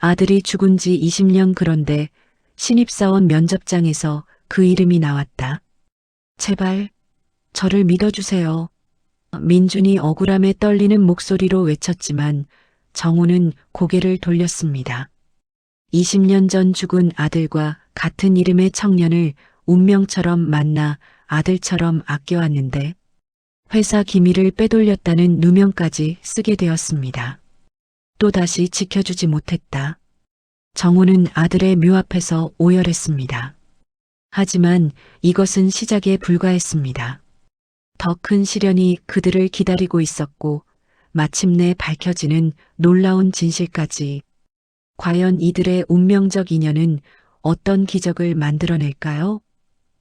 아들이 죽은 지 20년 그런데 신입사원 면접장에서 그 이름이 나왔다. 제발 저를 믿어주세요. 민준이 억울함에 떨리는 목소리로 외쳤지만 정우는 고개를 돌렸습니다. 20년 전 죽은 아들과 같은 이름의 청년을 운명처럼 만나 아들처럼 아껴왔는데 회사 기밀을 빼돌렸다는 누명까지 쓰게 되었습니다. 또다시 지켜주지 못했다. 정우는 아들의 묘 앞에서 오열했습니다. 하지만 이것은 시작에 불과했습니다. 더 큰 시련이 그들을 기다리고 있었고 마침내 밝혀지는 놀라운 진실까지. 과연 이들의 운명적 인연은 어떤 기적을 만들어낼까요?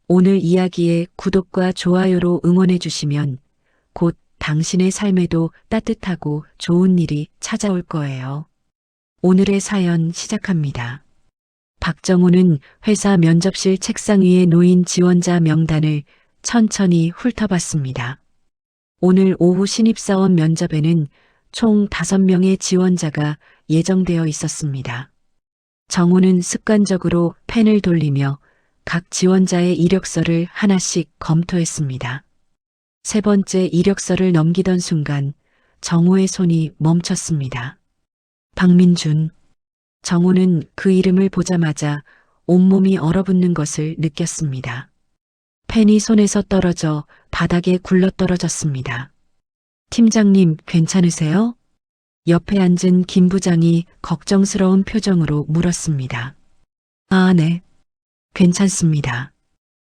오늘 이야기에 구독과 좋아요로 응원해 주시면 곧 당신의 삶에도 따뜻하고 좋은 일이 찾아올 거예요. 오늘의 사연 시작합니다. 박정우는 회사 면접실 책상 위에 놓인 지원자 명단을 천천히 훑어봤습니다. 오늘 오후 신입사원 면접에는 총 5명의 지원자가 예정되어 있었습니다. 정우는 습관적으로 펜을 돌리며 각 지원자의 이력서를 하나씩 검토했습니다. 세 번째 이력서를 넘기던 순간 정우의 손이 멈췄습니다. 박민준. 정우는 그 이름을 보자마자 온몸이 얼어붙는 것을 느꼈습니다. 펜이 손에서 떨어져 바닥에 굴러떨어졌습니다. 팀장님, 괜찮으세요? 옆에 앉은 김 부장이 걱정스러운 표정으로 물었습니다. 아, 네. 괜찮습니다.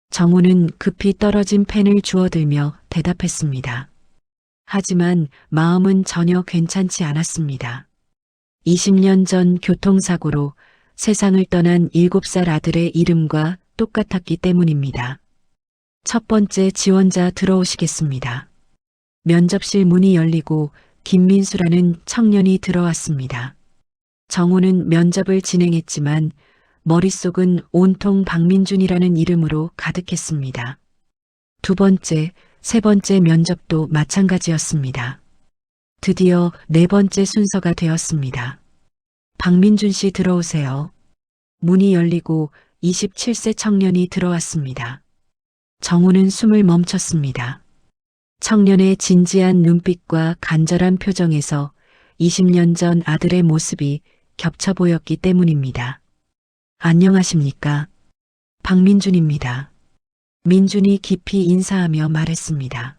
정우는 급히 떨어진 펜을 주워들며 대답했습니다. 하지만 마음은 전혀 괜찮지 않았습니다. 20년 전 교통사고로 세상을 떠난 7살 아들의 이름과 똑같았기 때문입니다. 첫 번째 지원자 들어오시겠습니다. 면접실 문이 열리고 김민수라는 청년이 들어왔습니다. 정우는 면접을 진행했지만 머릿속은 온통 박민준이라는 이름으로 가득했습니다. 두 번째, 세 번째 면접도 마찬가지였습니다. 드디어 네 번째 순서가 되었습니다. 박민준 씨 들어오세요. 문이 열리고 27세 청년이 들어왔습니다. 정우는 숨을 멈췄습니다. 청년의 진지한 눈빛과 간절한 표정에서 20년 전 아들의 모습이 겹쳐 보였기 때문입니다. 안녕하십니까? 박민준입니다. 민준이 깊이 인사하며 말했습니다.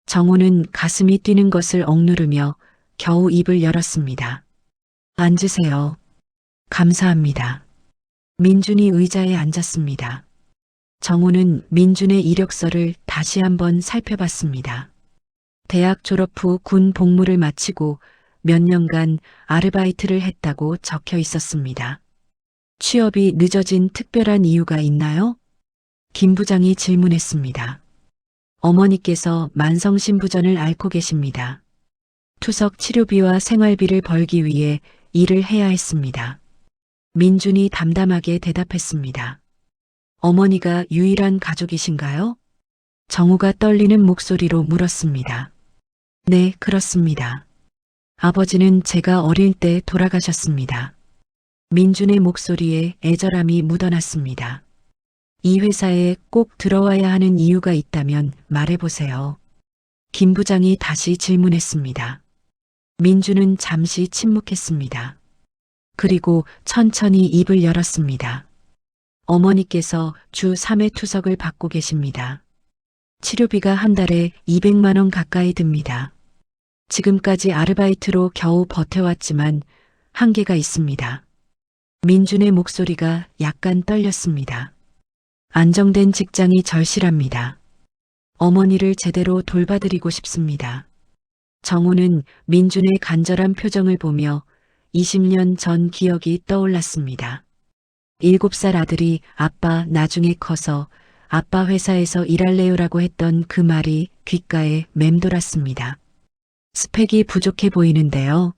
정우는 가슴이 뛰는 것을 억누르며 겨우 입을 열었습니다. 앉으세요. 감사합니다. 민준이 의자에 앉았습니다. 정우는 민준의 이력서를 다시 한번 살펴봤습니다. 대학 졸업 후 군 복무를 마치고 몇 년간 아르바이트를 했다고 적혀 있었습니다. 취업이 늦어진 특별한 이유가 있나요? 김 부장이 질문했습니다. 어머니께서 만성신부전을 앓고 계십니다. 투석 치료비와 생활비를 벌기 위해 일을 해야 했습니다. 민준이 담담하게 대답했습니다. 어머니가 유일한 가족이신가요? 정우가 떨리는 목소리로 물었습니다. 네, 그렇습니다. 아버지는 제가 어릴 때 돌아가셨습니다. 민준의 목소리에 애절함이 묻어났습니다. 이 회사에 꼭 들어와야 하는 이유가 있다면 말해보세요. 김 부장이 다시 질문했습니다. 민준은 잠시 침묵했습니다. 그리고 천천히 입을 열었습니다. 어머니께서 주 3회 투석을 받고 계십니다. 치료비가 한 달에 200만 원 가까이 듭니다. 지금까지 아르바이트로 겨우 버텨왔지만 한계가 있습니다. 민준의 목소리가 약간 떨렸습니다. 안정된 직장이 절실합니다. 어머니를 제대로 돌봐드리고 싶습니다. 정우는 민준의 간절한 표정을 보며 20년 전 기억이 떠올랐습니다. 7살 아들이 아빠 나중에 커서 아빠 회사에서 일할래요라고 했던 그 말이 귓가에 맴돌았습니다. 스펙이 부족해 보이는데요.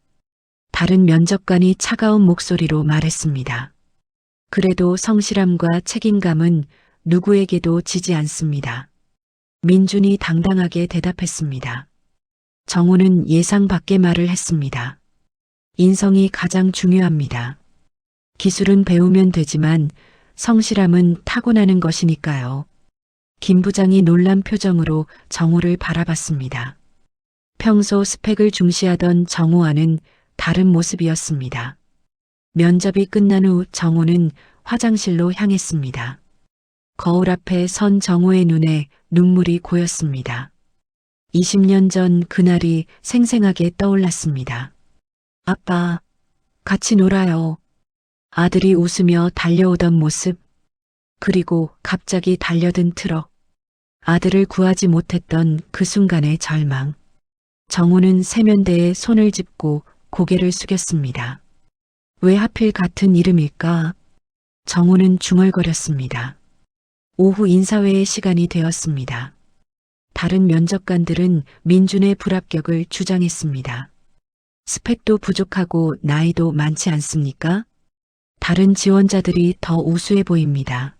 다른 면접관이 차가운 목소리로 말했습니다. 그래도 성실함과 책임감은 누구에게도 지지 않습니다. 민준이 당당하게 대답했습니다. 정우는 예상 밖의 말을 했습니다. 인성이 가장 중요합니다. 기술은 배우면 되지만 성실함은 타고나는 것이니까요. 김 부장이 놀란 표정으로 정호를 바라봤습니다. 평소 스펙을 중시하던 정호와는 다른 모습이었습니다. 면접이 끝난 후 정호는 화장실로 향했습니다. 거울 앞에 선 정호의 눈에 눈물이 고였습니다. 20년 전 그날이 생생하게 떠올랐습니다. 아빠, 같이 놀아요. 아들이 웃으며 달려오던 모습, 그리고 갑자기 달려든 트럭. 아들을 구하지 못했던 그 순간의 절망. 정호는 세면대에 손을 짚고 고개를 숙였습니다. 왜 하필 같은 이름일까? 정호는 중얼거렸습니다. 오후 인사회의 시간이 되었습니다. 다른 면접관들은 민준의 불합격을 주장했습니다. 스펙도 부족하고 나이도 많지 않습니까? 다른 지원자들이 더 우수해 보입니다.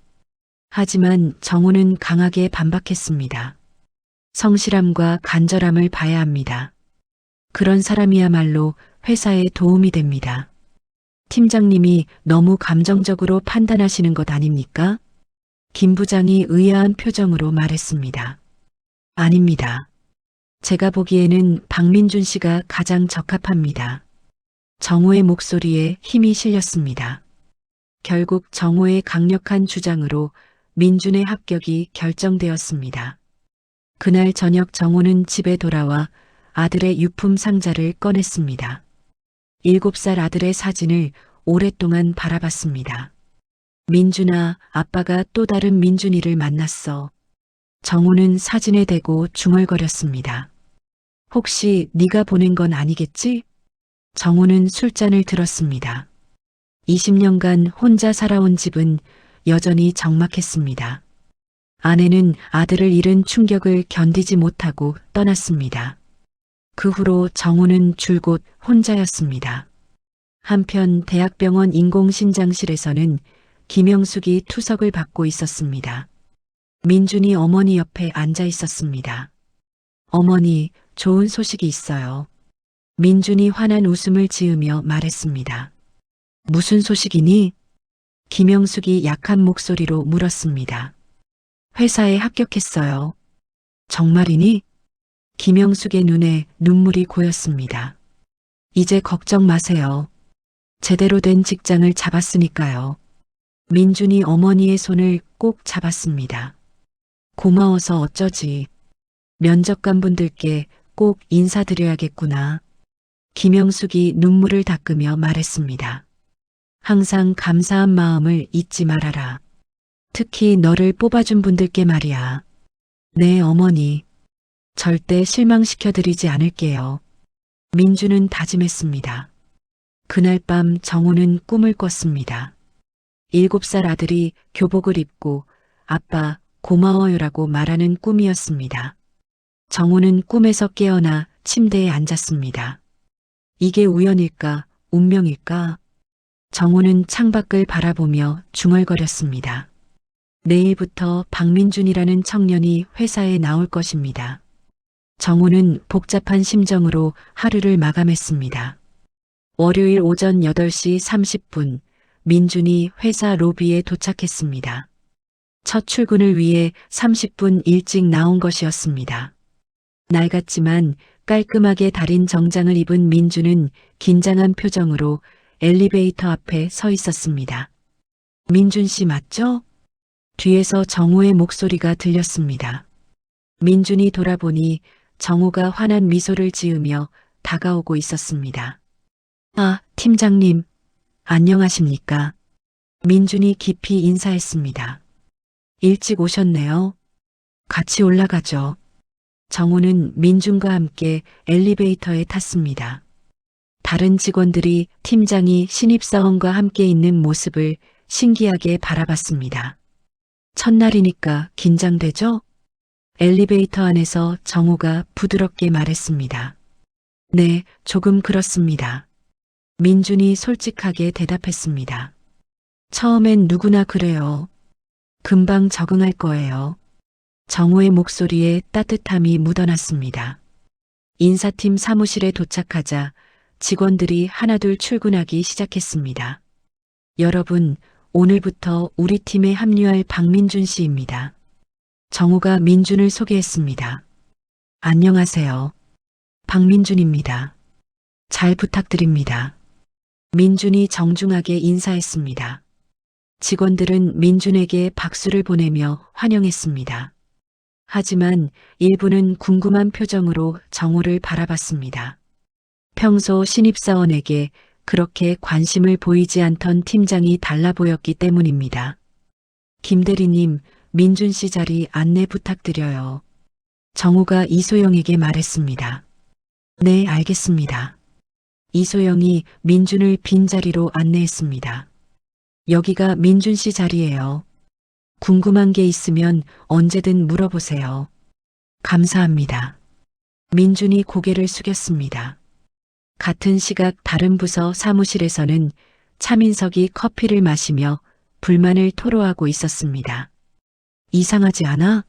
하지만 정호는 강하게 반박했습니다. 성실함과 간절함을 봐야 합니다. 그런 사람이야말로 회사에 도움이 됩니다. 팀장님이 너무 감정적으로 판단하시는 것 아닙니까? 김 부장이 의아한 표정으로 말했습니다. 아닙니다. 제가 보기에는 박민준 씨가 가장 적합합니다. 정호의 목소리에 힘이 실렸습니다. 결국 정호의 강력한 주장으로 민준의 합격이 결정되었습니다. 그날 저녁 정호는 집에 돌아와 아들의 유품 상자를 꺼냈습니다. 7살 아들의 사진을 오랫동안 바라봤습니다. 민준아, 아빠가 또 다른 민준이를 만났어. 정호는 사진에 대고 중얼거렸습니다. 혹시 네가 보낸 건 아니겠지? 정호는 술잔을 들었습니다. 20년간 혼자 살아온 집은 여전히 적막했습니다. 아내는 아들을 잃은 충격을 견디지 못하고 떠났습니다. 그 후로 정호는 줄곧 혼자였습니다. 한편 대학병원 인공신장실에서는 김영숙이 투석을 받고 있었습니다. 민준이 어머니 옆에 앉아 있었습니다. 어머니, 좋은 소식이 있어요. 민준이 환한 웃음을 지으며 말했습니다. 무슨 소식이니? 김영숙이 약한 목소리로 물었습니다. 회사에 합격했어요. 정말이니? 김영숙의 눈에 눈물이 고였습니다. 이제 걱정 마세요. 제대로 된 직장을 잡았으니까요. 민준이 어머니의 손을 꼭 잡았습니다. 고마워서 어쩌지. 면접관분들께 꼭 인사드려야겠구나. 김영숙이 눈물을 닦으며 말했습니다. 항상 감사한 마음을 잊지 말아라. 특히 너를 뽑아준 분들께 말이야. 네, 어머니. 절대 실망시켜드리지 않을게요. 민주는 다짐했습니다. 그날 밤 정호는 꿈을 꿨습니다. 7살 아들이 교복을 입고 아빠 고마워요라고 말하는 꿈이었습니다. 정호는 꿈에서 깨어나 침대에 앉았습니다. 이게 우연일까, 운명일까? 정호는 창밖을 바라보며 중얼거렸습니다. 내일부터 박민준이라는 청년이 회사에 나올 것입니다. 정호는 복잡한 심정으로 하루를 마감했습니다. 월요일 오전 8시 30분, 민준이 회사 로비에 도착했습니다. 첫 출근을 위해 30분 일찍 나온 것이었습니다. 낡았지만 깔끔하게 다린 정장을 입은 민준은 긴장한 표정으로 엘리베이터 앞에 서 있었습니다. 민준 씨 맞죠? 뒤에서 정호의 목소리가 들렸습니다. 민준이 돌아보니 정호가 환한 미소를 지으며 다가오고 있었습니다. 아, 팀장님, 안녕하십니까? 민준이 깊이 인사했습니다. 일찍 오셨네요. 같이 올라가죠. 정호는 민준과 함께 엘리베이터에 탔습니다. 다른 직원들이 팀장이 신입사원과 함께 있는 모습을 신기하게 바라봤습니다. 첫날이니까 긴장되죠? 엘리베이터 안에서 정호가 부드럽게 말했습니다. 네, 조금 그렇습니다. 민준이 솔직하게 대답했습니다. 처음엔 누구나 그래요. 금방 적응할 거예요. 정호의 목소리에 따뜻함이 묻어났습니다. 인사팀 사무실에 도착하자 직원들이 하나둘 출근하기 시작했습니다. 여러분, 오늘부터 우리 팀에 합류할 박민준 씨입니다. 정우가 민준을 소개했습니다. 안녕하세요. 박민준입니다. 잘 부탁드립니다. 민준이 정중하게 인사했습니다. 직원들은 민준에게 박수를 보내며 환영했습니다. 하지만 일부는 궁금한 표정으로 정우를 바라봤습니다. 평소 신입사원에게 그렇게 관심을 보이지 않던 팀장이 달라 보였기 때문입니다. 김 대리님, 민준 씨 자리 안내 부탁드려요. 정우가 이소영에게 말했습니다. 네, 알겠습니다. 이소영이 민준을 빈자리로 안내했습니다. 여기가 민준 씨 자리예요. 궁금한 게 있으면 언제든 물어보세요. 감사합니다. 민준이 고개를 숙였습니다. 같은 시각 다른 부서 사무실에서는 차민석이 커피를 마시며 불만을 토로하고 있었습니다. 이상하지 않아?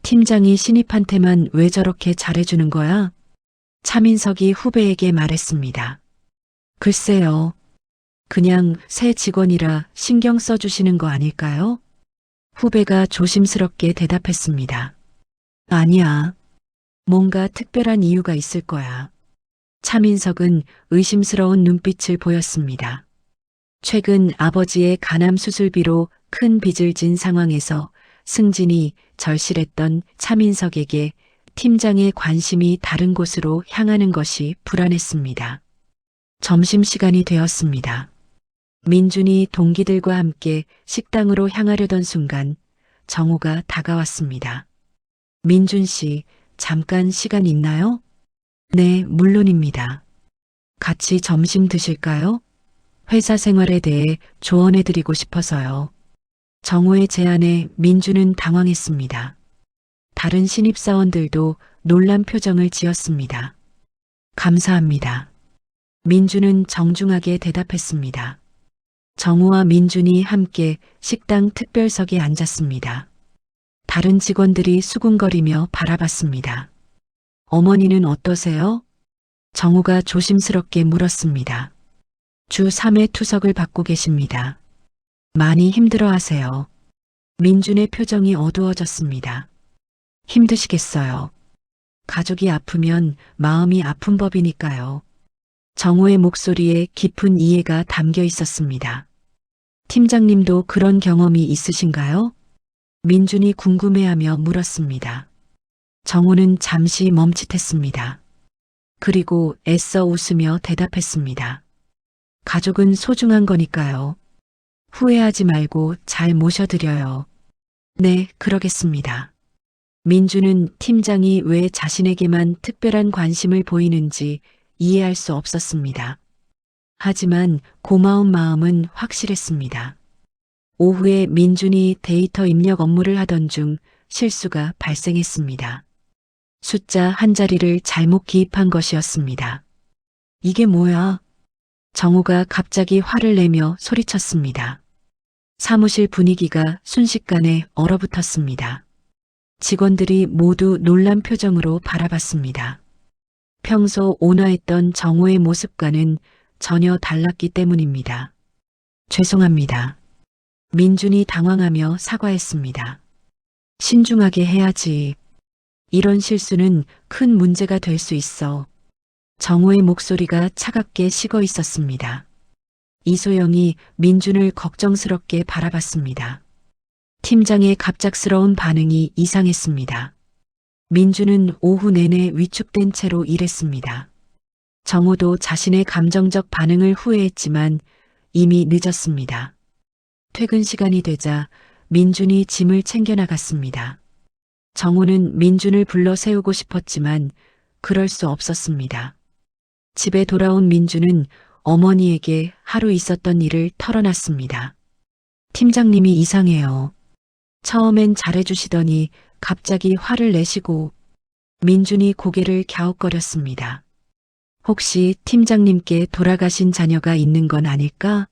팀장이 신입한테만 왜 저렇게 잘해주는 거야? 차민석이 후배에게 말했습니다. 글쎄요. 그냥 새 직원이라 신경 써주시는 거 아닐까요? 후배가 조심스럽게 대답했습니다. 아니야. 뭔가 특별한 이유가 있을 거야. 차민석은 의심스러운 눈빛을 보였습니다. 최근 아버지의 간암 수술비로 큰 빚을 진 상황에서 승진이 절실했던 차민석에게 팀장의 관심이 다른 곳으로 향하는 것이 불안했습니다. 점심시간이 되었습니다. 민준이 동기들과 함께 식당으로 향하려던 순간 정우가 다가왔습니다. 민준 씨, 잠깐 시간 있나요? 네, 물론입니다. 같이 점심 드실까요? 회사 생활에 대해 조언해드리고 싶어서요. 정우의 제안에 민준은 당황했습니다. 다른 신입사원들도 놀란 표정을 지었습니다. 감사합니다. 민준은 정중하게 대답했습니다. 정우와 민준이 함께 식당 특별석에 앉았습니다. 다른 직원들이 수군거리며 바라봤습니다. 어머니는 어떠세요? 정우가 조심스럽게 물었습니다. 주 3회 투석을 받고 계십니다. 많이 힘들어하세요. 민준의 표정이 어두워졌습니다. 힘드시겠어요. 가족이 아프면 마음이 아픈 법이니까요. 정우의 목소리에 깊은 이해가 담겨 있었습니다. 팀장님도 그런 경험이 있으신가요? 민준이 궁금해하며 물었습니다. 정우는 잠시 멈칫했습니다. 그리고 애써 웃으며 대답했습니다. 가족은 소중한 거니까요. 후회하지 말고 잘 모셔드려요. 네, 그러겠습니다. 민준은 팀장이 왜 자신에게만 특별한 관심을 보이는지 이해할 수 없었습니다. 하지만 고마운 마음은 확실했습니다. 오후에 민준이 데이터 입력 업무를 하던 중 실수가 발생했습니다. 숫자 한 자리를 잘못 기입한 것이었습니다. 이게 뭐야? 정우가 갑자기 화를 내며 소리쳤습니다. 사무실 분위기가 순식간에 얼어붙었습니다. 직원들이 모두 놀란 표정으로 바라봤습니다. 평소 온화했던 정우의 모습과는 전혀 달랐기 때문입니다. 죄송합니다. 민준이 당황하며 사과했습니다. 신중하게 해야지. 이런 실수는 큰 문제가 될 수 있어. 정우의 목소리가 차갑게 식어 있었습니다. 이소영이 민준을 걱정스럽게 바라봤습니다. 팀장의 갑작스러운 반응이 이상했습니다. 민준은 오후 내내 위축된 채로 일했습니다. 정우도 자신의 감정적 반응을 후회했지만 이미 늦었습니다. 퇴근 시간이 되자 민준이 짐을 챙겨 나갔습니다. 정우는 민준을 불러 세우고 싶었지만 그럴 수 없었습니다. 집에 돌아온 민준은 어머니에게 하루 있었던 일을 털어놨습니다. 팀장님이 이상해요. 처음엔 잘해주시더니 갑자기 화를 내시고. 민준이 고개를 갸웃거렸습니다. 혹시 팀장님께 돌아가신 자녀가 있는 건 아닐까?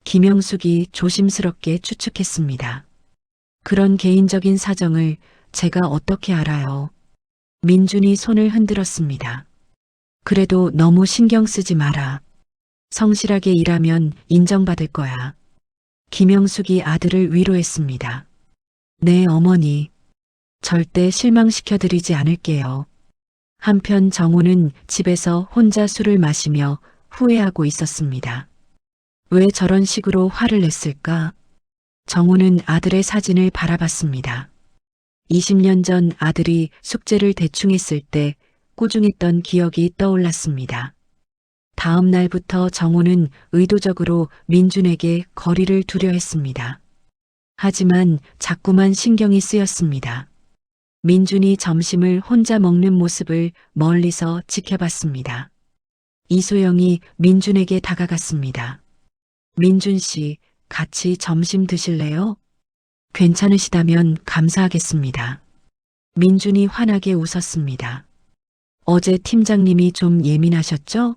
김영숙이 조심스럽게 추측했습니다. 그런 개인적인 사정을 제가 어떻게 알아요? 민준이 손을 흔들었습니다. 그래도 너무 신경 쓰지 마라. 성실하게 일하면 인정받을 거야. 김영숙이 아들을 위로했습니다. 네, 어머니. 절대 실망시켜드리지 않을게요. 한편 정우는 집에서 혼자 술을 마시며 후회하고 있었습니다. 왜 저런 식으로 화를 냈을까? 정우는 아들의 사진을 바라봤습니다. 20년 전 아들이 숙제를 대충 했을 때 꾸중했던 기억이 떠올랐습니다. 다음 날부터 정우는 의도적으로 민준에게 거리를 두려 했습니다. 하지만 자꾸만 신경이 쓰였습니다. 민준이 점심을 혼자 먹는 모습을 멀리서 지켜봤습니다. 이소영이 민준에게 다가갔습니다. 민준 씨, 같이 점심 드실래요? 괜찮으시다면 감사하겠습니다. 민준이 환하게 웃었습니다. 어제 팀장님이 좀 예민하셨죠?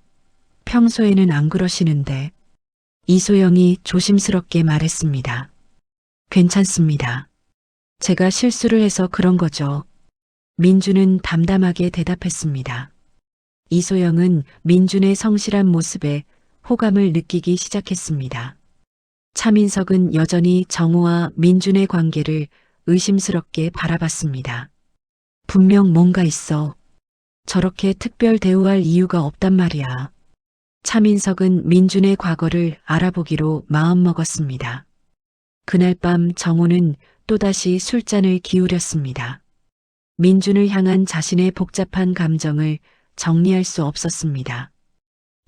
평소에는 안 그러시는데. 이소영이 조심스럽게 말했습니다. 괜찮습니다. 제가 실수를 해서 그런 거죠. 민준은 담담하게 대답했습니다. 이소영은 민준의 성실한 모습에 호감을 느끼기 시작했습니다. 차민석은 여전히 정우와 민준의 관계를 의심스럽게 바라봤습니다. 분명 뭔가 있어. 저렇게 특별 대우할 이유가 없단 말이야. 차민석은 민준의 과거를 알아보기로 마음먹었습니다. 그날 밤 정우는 또다시 술잔을 기울였습니다. 민준을 향한 자신의 복잡한 감정을 정리할 수 없었습니다.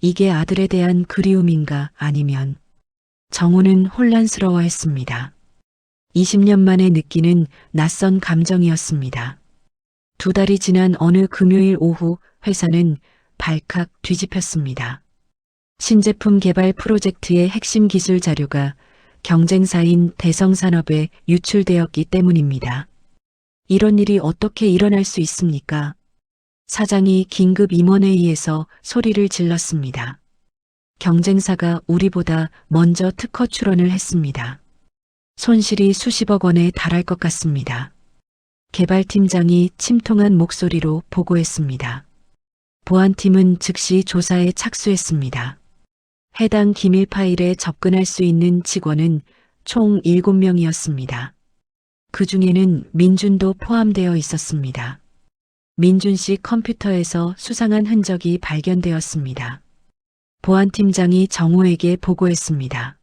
이게 아들에 대한 그리움인가 아니면 정우는 혼란스러워했습니다. 20년 만에 느끼는 낯선 감정이었습니다. 2달이 지난 어느 금요일 오후 회사는 발칵 뒤집혔습니다. 신제품 개발 프로젝트의 핵심 기술 자료가 경쟁사인 대성산업에 유출되었기 때문입니다. 이런 일이 어떻게 일어날 수 있습니까? 사장이 긴급 임원회의에서 소리를 질렀습니다. 경쟁사가 우리보다 먼저 특허 출원을 했습니다. 손실이 수십억 원에 달할 것 같습니다. 개발팀장이 침통한 목소리로 보고했습니다. 보안팀은 즉시 조사에 착수했습니다. 해당 기밀 파일에 접근할 수 있는 직원은 총 7명이었습니다. 그 중에는 민준도 포함되어 있었습니다. 민준 씨 컴퓨터에서 수상한 흔적이 발견되었습니다. 보안팀장이 정우에게 보고했습니다.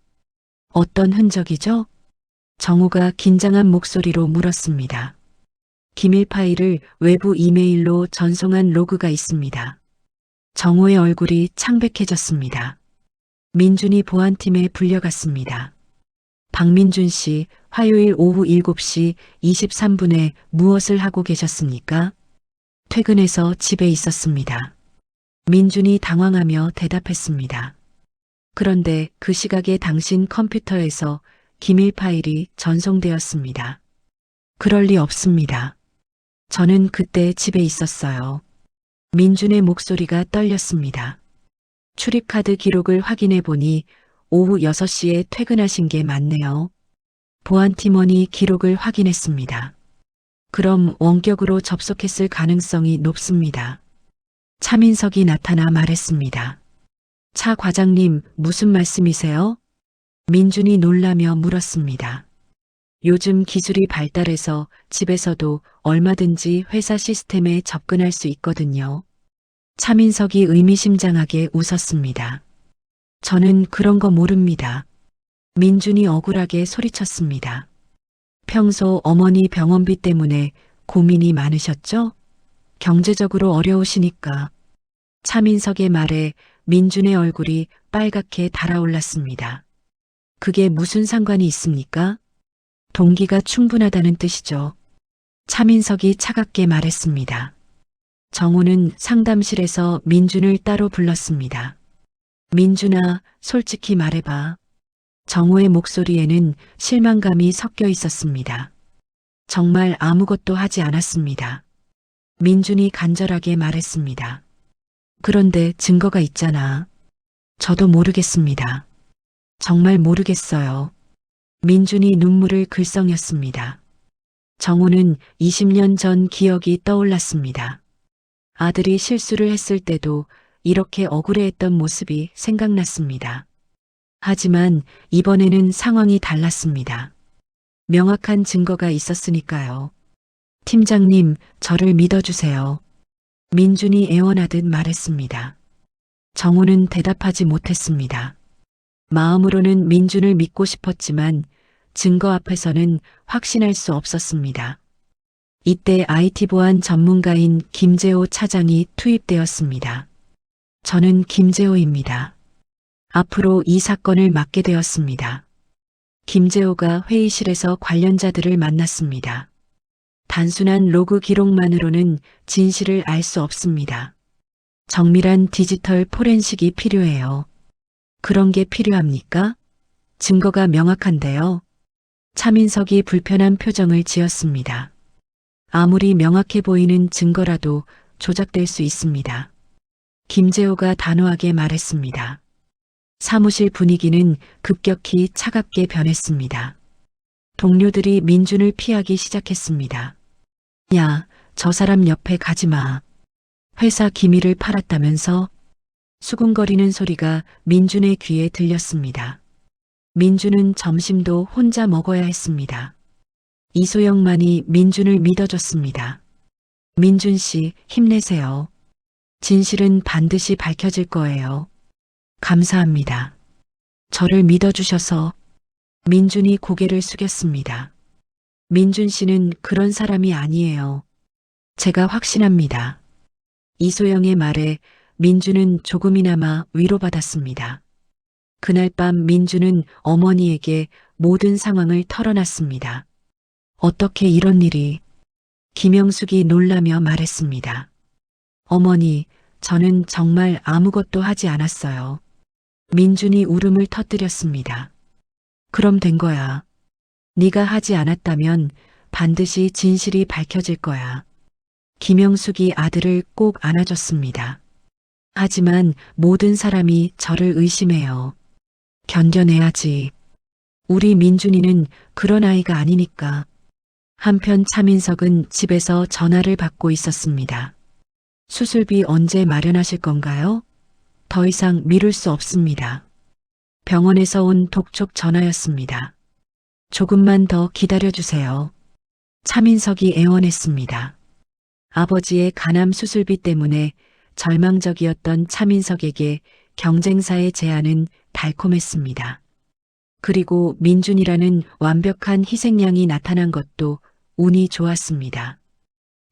어떤 흔적이죠? 정우가 긴장한 목소리로 물었습니다. 기밀 파일을 외부 이메일로 전송한 로그가 있습니다. 정우의 얼굴이 창백해졌습니다. 민준이 보안팀에 불려갔습니다. 박민준 씨, 화요일 오후 7시 23분에 무엇을 하고 계셨습니까? 퇴근해서 집에 있었습니다. 민준이 당황하며 대답했습니다. 그런데 그 시각에 당신 컴퓨터에서 기밀 파일이 전송되었습니다. 그럴 리 없습니다. 저는 그때 집에 있었어요. 민준의 목소리가 떨렸습니다. 출입카드 기록을 확인해 보니 오후 6시에 퇴근하신 게 맞네요. 보안팀원이 기록을 확인했습니다. 그럼 원격으로 접속했을 가능성이 높습니다. 차민석이 나타나 말했습니다. 차 과장님, 무슨 말씀이세요? 민준이 놀라며 물었습니다. 요즘 기술이 발달해서 집에서도 얼마든지 회사 시스템에 접근할 수 있거든요. 차민석이 의미심장하게 웃었습니다. 저는 그런 거 모릅니다. 민준이 억울하게 소리쳤습니다. 평소 어머니 병원비 때문에 고민이 많으셨죠? 경제적으로 어려우시니까. 차민석의 말에 민준의 얼굴이 빨갛게 달아올랐습니다. 그게 무슨 상관이 있습니까? 동기가 충분하다는 뜻이죠. 차민석이 차갑게 말했습니다. 정우는 상담실에서 민준을 따로 불렀습니다. 민준아, 솔직히 말해봐. 정우의 목소리에는 실망감이 섞여 있었습니다. 정말 아무것도 하지 않았습니다. 민준이 간절하게 말했습니다. 그런데 증거가 있잖아. 저도 모르겠습니다. 정말 모르겠어요. 민준이 눈물을 글썽였습니다. 정우는 20년 전 기억이 떠올랐습니다. 아들이 실수를 했을 때도 이렇게 억울해했던 모습이 생각났습니다. 하지만 이번에는 상황이 달랐습니다. 명확한 증거가 있었으니까요. 팀장님, 저를 믿어주세요. 민준이 애원하듯 말했습니다. 정우는 대답하지 못했습니다. 마음으로는 민준을 믿고 싶었지만 증거 앞에서는 확신할 수 없었습니다. 이때 IT 보안 전문가인 김재호 차장이 투입되었습니다. 저는 김재호입니다. 앞으로 이 사건을 맡게 되었습니다. 김재호가 회의실에서 관련자들을 만났습니다. 단순한 로그 기록만으로는 진실을 알 수 없습니다. 정밀한 디지털 포렌식이 필요해요. 그런 게 필요합니까? 증거가 명확한데요. 차민석이 불편한 표정을 지었습니다. 아무리 명확해 보이는 증거라도 조작될 수 있습니다. 김재호가 단호하게 말했습니다. 사무실 분위기는 급격히 차갑게 변했습니다. 동료들이 민준을 피하기 시작했습니다. 야, 저 사람 옆에 가지 마. 회사 기밀을 팔았다면서? 수군거리는 소리가 민준의 귀에 들렸습니다. 민준은 점심도 혼자 먹어야 했습니다. 이소영만이 민준을 믿어줬습니다. 민준 씨, 힘내세요. 진실은 반드시 밝혀질 거예요. 감사합니다. 저를 믿어주셔서. 민준이 고개를 숙였습니다. 민준 씨는 그런 사람이 아니에요. 제가 확신합니다. 이소영의 말에 민준은 조금이나마 위로받았습니다. 그날 밤 민준은 어머니에게 모든 상황을 털어놨습니다. 어떻게 이런 일이? 김영숙이 놀라며 말했습니다. 어머니, 저는 정말 아무것도 하지 않았어요. 민준이 울음을 터뜨렸습니다. 그럼 된 거야. 네가 하지 않았다면 반드시 진실이 밝혀질 거야. 김영숙이 아들을 꼭 안아줬습니다. 하지만 모든 사람이 저를 의심해요. 견뎌내야지. 우리 민준이는 그런 아이가 아니니까. 한편 차민석은 집에서 전화를 받고 있었습니다. 수술비 언제 마련하실 건가요? 더 이상 미룰 수 없습니다. 병원에서 온 독촉 전화였습니다. 조금만 더 기다려주세요. 차민석이 애원했습니다. 아버지의 간암 수술비 때문에 절망적이었던 차민석에게 경쟁사의 제안은 달콤했습니다. 그리고 민준이라는 완벽한 희생양이 나타난 것도 운이 좋았습니다.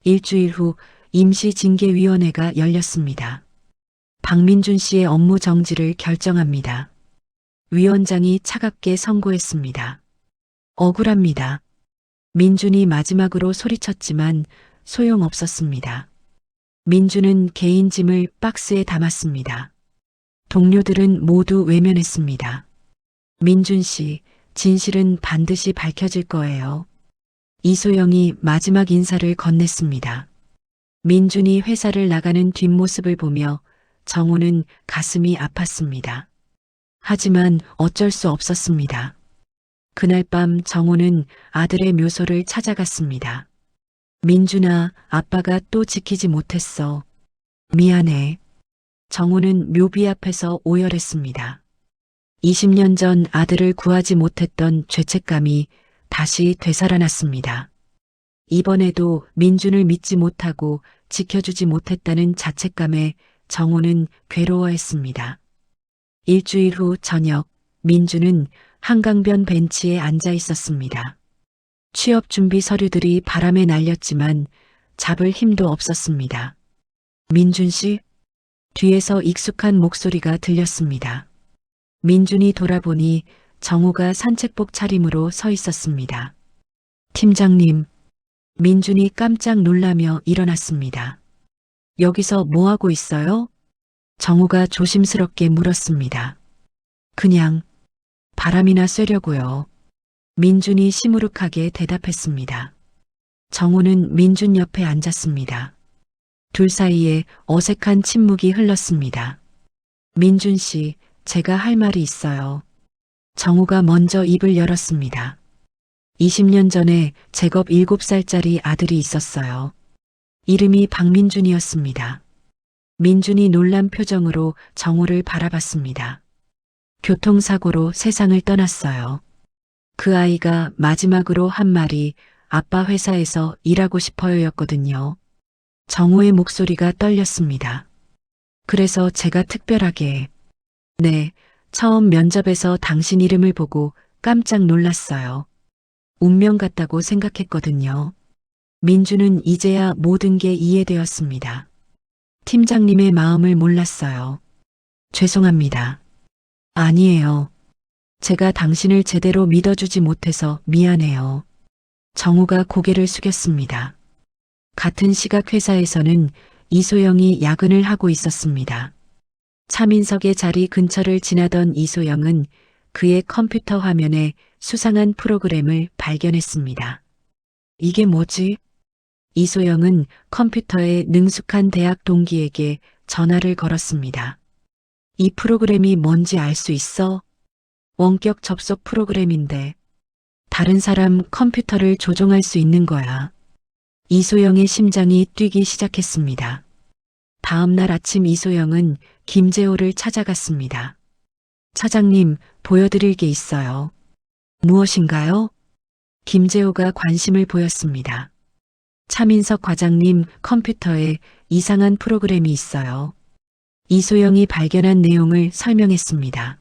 일주일 후 임시징계위원회가 열렸습니다. 박민준 씨의 업무 정지를 결정합니다. 위원장이 차갑게 선고했습니다. 억울합니다. 민준이 마지막으로 소리쳤지만 소용없었습니다. 민준은 개인 짐을 박스에 담았습니다. 동료들은 모두 외면했습니다. 민준 씨, 진실은 반드시 밝혀질 거예요. 이소영이 마지막 인사를 건넸습니다. 민준이 회사를 나가는 뒷모습을 보며 정우는 가슴이 아팠습니다. 하지만 어쩔 수 없었습니다. 그날 밤 정우는 아들의 묘소를 찾아갔습니다. 민준아, 아빠가 또 지키지 못했어. 미안해. 정우는 묘비 앞에서 오열했습니다. 20년 전 아들을 구하지 못했던 죄책감이 다시 되살아났습니다. 이번에도 민준을 믿지 못하고 지켜주지 못했다는 자책감에 정우는 괴로워했습니다. 일주일 후 저녁, 민준은 한강변 벤치에 앉아 있었습니다. 취업 준비 서류들이 바람에 날렸지만 잡을 힘도 없었습니다. 민준 씨? 뒤에서 익숙한 목소리가 들렸습니다. 민준이 돌아보니 정우가 산책복 차림으로 서 있었습니다. 팀장님, 민준이 깜짝 놀라며 일어났습니다. 여기서 뭐 하고 있어요? 정우가 조심스럽게 물었습니다. 그냥 바람이나 쐬려고요. 민준이 시무룩하게 대답했습니다. 정우는 민준 옆에 앉았습니다. 둘 사이에 어색한 침묵이 흘렀습니다. 민준 씨, 제가 할 말이 있어요. 정우가 먼저 입을 열었습니다. 20년 전에 제겁 7살짜리 아들이 있었어요. 이름이 박민준이었습니다. 민준이 놀란 표정으로 정우를 바라봤습니다. 교통사고로 세상을 떠났어요. 그 아이가 마지막으로 한 말이 아빠 회사에서 일하고 싶어요였거든요. 정우의 목소리가 떨렸습니다. 그래서 제가 특별하게, 네, 처음 면접에서 당신 이름을 보고 깜짝 놀랐어요. 운명 같다고 생각했거든요. 민주는 이제야 모든 게 이해되었습니다. 팀장님의 마음을 몰랐어요. 죄송합니다. 아니에요. 제가 당신을 제대로 믿어주지 못해서 미안해요. 정우가 고개를 숙였습니다. 같은 시각 회사에서는 이소영이 야근을 하고 있었습니다. 차민석의 자리 근처를 지나던 이소영은 그의 컴퓨터 화면에 수상한 프로그램을 발견했습니다. 이게 뭐지? 이소영은 컴퓨터에 능숙한 대학 동기에게 전화를 걸었습니다. 이 프로그램이 뭔지 알 수 있어? 원격 접속 프로그램인데 다른 사람 컴퓨터를 조종할 수 있는 거야. 이소영의 심장이 뛰기 시작했습니다. 다음 날 아침 이소영은 김재호를 찾아갔습니다. 차장님, 보여드릴 게 있어요. 무엇인가요? 김재호가 관심을 보였습니다. 차민석 과장님 컴퓨터에 이상한 프로그램이 있어요. 이소영이 발견한 내용을 설명했습니다.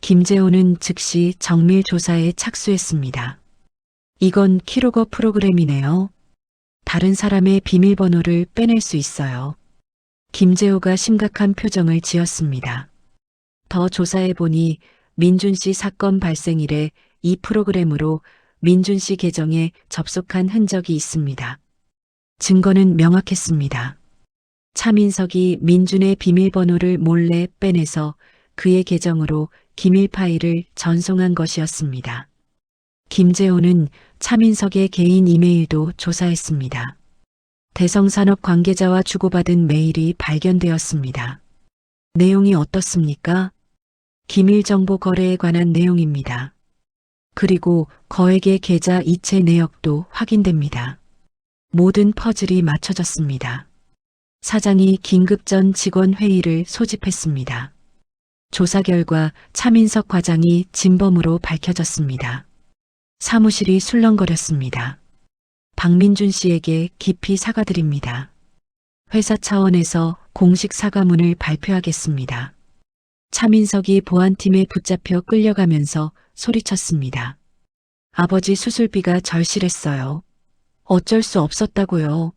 김재호는 즉시 정밀 조사에 착수했습니다. 이건 키로거 프로그램이네요. 다른 사람의 비밀번호를 빼낼 수 있어요. 김재호가 심각한 표정을 지었습니다. 더 조사해보니 민준 씨 사건 발생 이래 이 프로그램으로 민준 씨 계정에 접속한 흔적이 있습니다. 증거는 명확했습니다. 차민석이 민준의 비밀번호를 몰래 빼내서 그의 계정으로 기밀 파일을 전송한 것이었습니다. 김재호는 차민석의 개인 이메일도 조사했습니다. 대성산업 관계자와 주고받은 메일이 발견되었습니다. 내용이 어떻습니까? 기밀정보 거래에 관한 내용입니다. 그리고 거액의 계좌 이체 내역도 확인됩니다. 모든 퍼즐이 맞춰졌습니다. 사장이 긴급 전 직원 회의를 소집했습니다. 조사 결과 차민석 과장이 진범으로 밝혀졌습니다. 사무실이 술렁거렸습니다. 박민준 씨에게 깊이 사과드립니다. 회사 차원에서 공식 사과문을 발표하겠습니다. 차민석이 보안팀에 붙잡혀 끌려가면서 소리쳤습니다. 아버지 수술비가 절실했어요. 어쩔 수 없었다고요.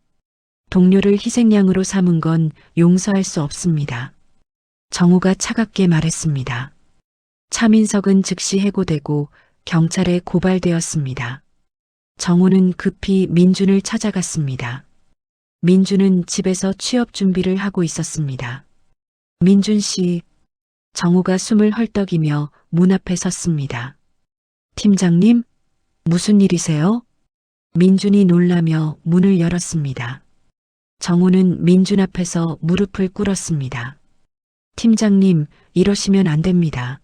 동료를 희생양으로 삼은 건 용서할 수 없습니다. 정우가 차갑게 말했습니다. 차민석은 즉시 해고되고 경찰에 고발되었습니다. 정우는 급히 민준을 찾아갔습니다. 민준은 집에서 취업 준비를 하고 있었습니다. 민준 씨, 정우가 숨을 헐떡이며 문 앞에 섰습니다. 팀장님, 무슨 일이세요? 민준이 놀라며 문을 열었습니다. 정우는 민준 앞에서 무릎을 꿇었습니다. 팀장님, 이러시면 안 됩니다.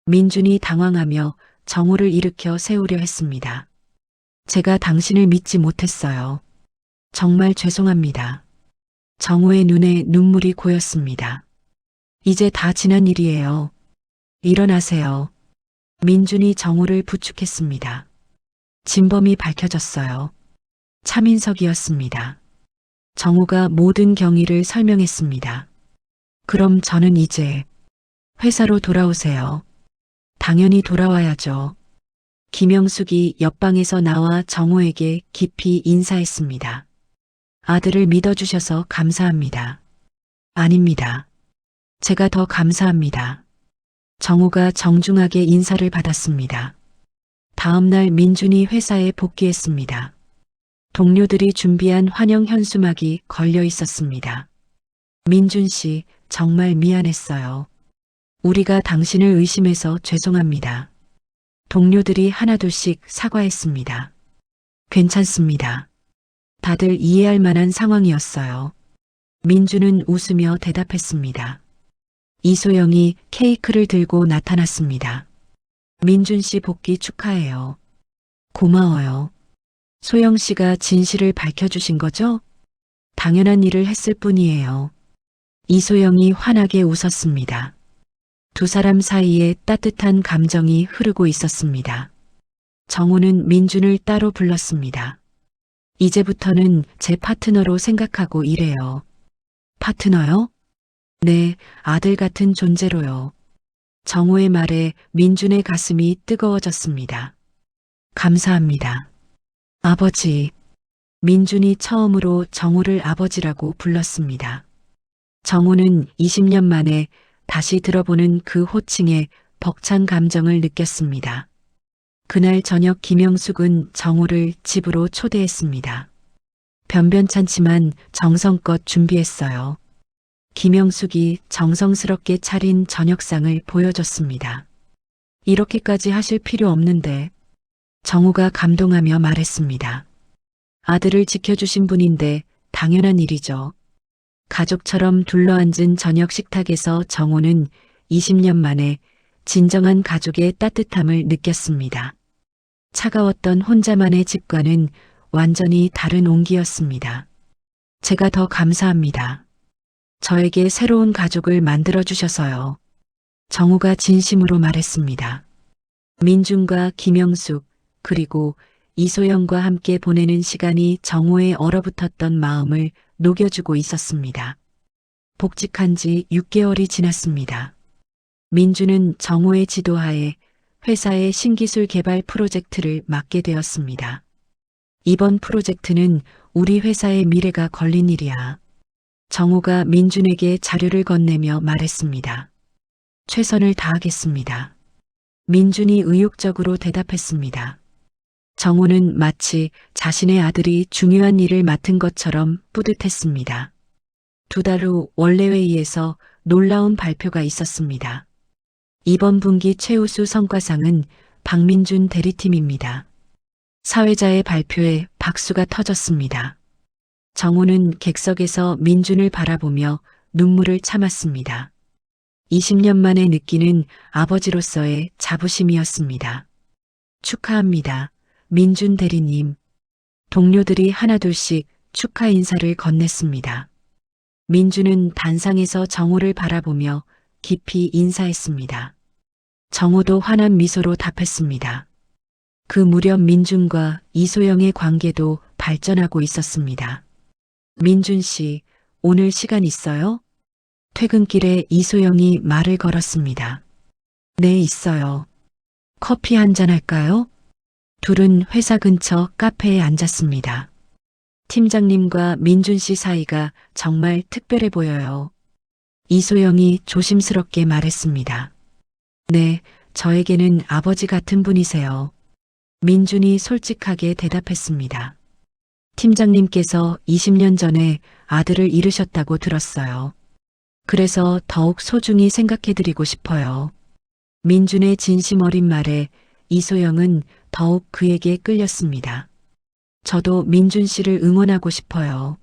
민준이 당황하며 정우를 일으켜 세우려 했습니다. 제가 당신을 믿지 못했어요. 정말 죄송합니다. 정우의 눈에 눈물이 고였습니다. 이제 다 지난 일이에요. 일어나세요. 민준이 정우를 부축했습니다. 진범이 밝혀졌어요. 차민석이었습니다. 정우가 모든 경위를 설명했습니다. 그럼 저는 이제 회사로 돌아오세요. 당연히 돌아와야죠. 김영숙이 옆방에서 나와 정우에게 깊이 인사했습니다. 아들을 믿어주셔서 감사합니다. 아닙니다. 제가 더 감사합니다. 정우가 정중하게 인사를 받았습니다. 다음 날 민준이 회사에 복귀했습니다. 동료들이 준비한 환영 현수막이 걸려 있었습니다. 민준 씨, 정말 미안했어요. 우리가 당신을 의심해서 죄송합니다. 동료들이 하나둘씩 사과했습니다. 괜찮습니다. 다들 이해할 만한 상황이었어요. 민준은 웃으며 대답했습니다. 이소영이 케이크를 들고 나타났습니다. 민준 씨 복귀 축하해요. 고마워요. 소영 씨가 진실을 밝혀주신 거죠? 당연한 일을 했을 뿐이에요. 이소영이 환하게 웃었습니다. 두 사람 사이에 따뜻한 감정이 흐르고 있었습니다. 정호는 민준을 따로 불렀습니다. 이제부터는 제 파트너로 생각하고 일해요. 파트너요? 네, 아들 같은 존재로요. 정호의 말에 민준의 가슴이 뜨거워졌습니다. 감사합니다. 아버지. 민준이 처음으로 정호를 아버지라고 불렀습니다. 정호는 20년 만에 다시 들어보는 그 호칭에 벅찬 감정을 느꼈습니다. 그날 저녁 김영숙은 정호를 집으로 초대했습니다. 변변찮지만 정성껏 준비했어요. 김영숙이 정성스럽게 차린 저녁상을 보여줬습니다. 이렇게까지 하실 필요 없는데. 정호가 감동하며 말했습니다. 아들을 지켜주신 분인데 당연한 일이죠. 가족처럼 둘러앉은 저녁 식탁에서 정호는 20년 만에 진정한 가족의 따뜻함을 느꼈습니다. 차가웠던 혼자만의 집과는 완전히 다른 온기였습니다. 제가 더 감사합니다. 저에게 새로운 가족을 만들어주셔서요. 정호가 진심으로 말했습니다. 민준과 김영숙 그리고 이소영과 함께 보내는 시간이 정호의 얼어붙었던 마음을 녹여주고 있었습니다. 복직한 지 6개월이 지났습니다. 민준은 정호의 지도하에 회사의 신기술 개발 프로젝트를 맡게 되었습니다. 이번 프로젝트는 우리 회사의 미래가 걸린 일이야. 정호가 민준에게 자료를 건네며 말했습니다. 최선을 다하겠습니다. 민준이 의욕적으로 대답했습니다. 정호는 마치 자신의 아들이 중요한 일을 맡은 것처럼 뿌듯했습니다. 2달 후 원래회의에서 놀라운 발표가 있었습니다. 이번 분기 최우수 성과상은 박민준 대리팀입니다. 사회자의 발표에 박수가 터졌습니다. 정호는 객석에서 민준을 바라보며 눈물을 참았습니다. 20년 만에 느끼는 아버지로서의 자부심이었습니다. 축하합니다. 민준 대리님. 동료들이 하나둘씩 축하 인사를 건넸습니다. 민준은 단상에서 정호를 바라보며 깊이 인사했습니다. 정호도 환한 미소로 답했습니다. 그 무렵 민준과 이소영의 관계도 발전하고 있었습니다. 민준 씨, 오늘 시간 있어요? 퇴근길에 이소영이 말을 걸었습니다. 네, 있어요. 커피 한잔 할까요? 둘은 회사 근처 카페에 앉았습니다. 팀장님과 민준 씨 사이가 정말 특별해 보여요. 이소영이 조심스럽게 말했습니다. 네, 저에게는 아버지 같은 분이세요. 민준이 솔직하게 대답했습니다. 팀장님께서 20년 전에 아들을 잃으셨다고 들었어요. 그래서 더욱 소중히 생각해드리고 싶어요. 민준의 진심 어린 말에 이소영은 더욱 그에게 끌렸습니다. 저도 민준 씨를 응원하고 싶어요.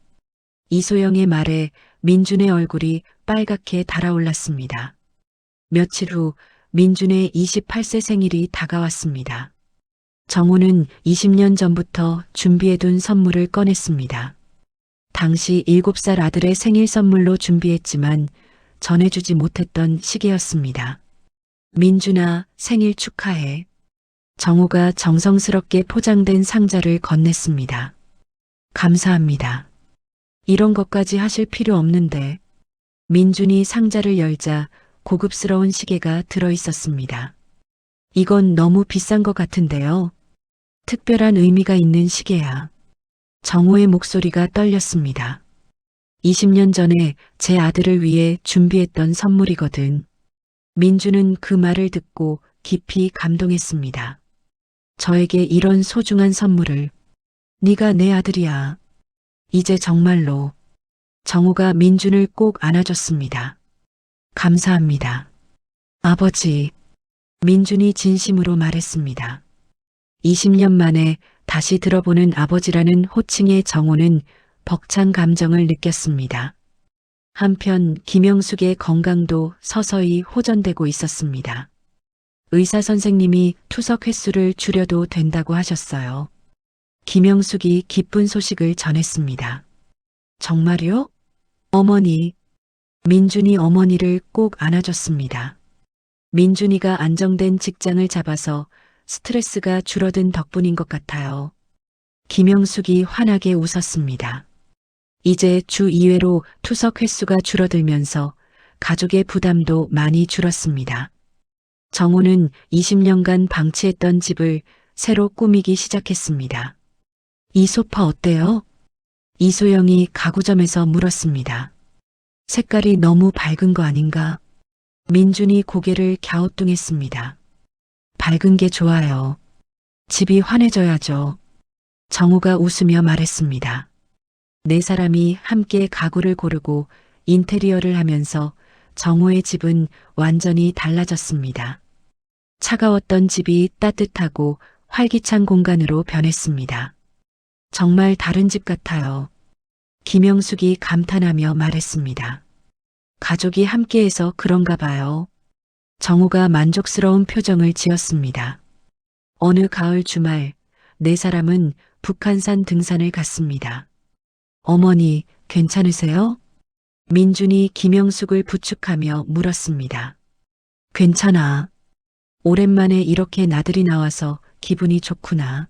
이소영의 말에 민준의 얼굴이 빨갛게 달아올랐습니다. 며칠 후 민준의 28세 생일이 다가왔습니다. 정호는 20년 전부터 준비해둔 선물을 꺼냈습니다. 당시 7살 아들의 생일 선물로 준비했지만 전해주지 못했던 시계였습니다. 민준아, 생일 축하해. 정호가 정성스럽게 포장된 상자를 건넸습니다. 감사합니다. 이런 것까지 하실 필요 없는데. 민준이 상자를 열자 고급스러운 시계가 들어있었습니다. 이건 너무 비싼 것 같은데요. 특별한 의미가 있는 시계야. 정호의 목소리가 떨렸습니다. 20년 전에 제 아들을 위해 준비했던 선물이거든. 민준은 그 말을 듣고 깊이 감동했습니다. 저에게 이런 소중한 선물을. 네가 내 아들이야. 이제 정말로. 정호가 민준을 꼭 안아줬습니다. 감사합니다. 아버지. 민준이 진심으로 말했습니다. 20년 만에 다시 들어보는 아버지라는 호칭의 정호는 벅찬 감정을 느꼈습니다. 한편 김영숙의 건강도 서서히 호전되고 있었습니다. 의사 선생님이 투석 횟수를 줄여도 된다고 하셨어요. 김영숙이 기쁜 소식을 전했습니다. 정말요? 어머니. 민준이 어머니를 꼭 안아줬습니다. 민준이가 안정된 직장을 잡아서 스트레스가 줄어든 덕분인 것 같아요. 김영숙이 환하게 웃었습니다. 이제 주 2회로 투석 횟수가 줄어들면서 가족의 부담도 많이 줄었습니다. 정호는 20년간 방치했던 집을 새로 꾸미기 시작했습니다. 이 소파 어때요? 이소영이 가구점에서 물었습니다. 색깔이 너무 밝은 거 아닌가? 민준이 고개를 갸우뚱했습니다. 밝은 게 좋아요. 집이 환해져야죠. 정우가 웃으며 말했습니다. 네 사람이 함께 가구를 고르고 인테리어를 하면서 정우의 집은 완전히 달라졌습니다. 차가웠던 집이 따뜻하고 활기찬 공간으로 변했습니다. 정말 다른 집 같아요. 김영숙이 감탄하며 말했습니다. 가족이 함께해서 그런가 봐요. 정우가 만족스러운 표정을 지었습니다. 어느 가을 주말, 네 사람은 북한산 등산을 갔습니다. 어머니, 괜찮으세요? 민준이 김영숙을 부축하며 물었습니다. 괜찮아. 오랜만에 이렇게 나들이 나와서 기분이 좋구나.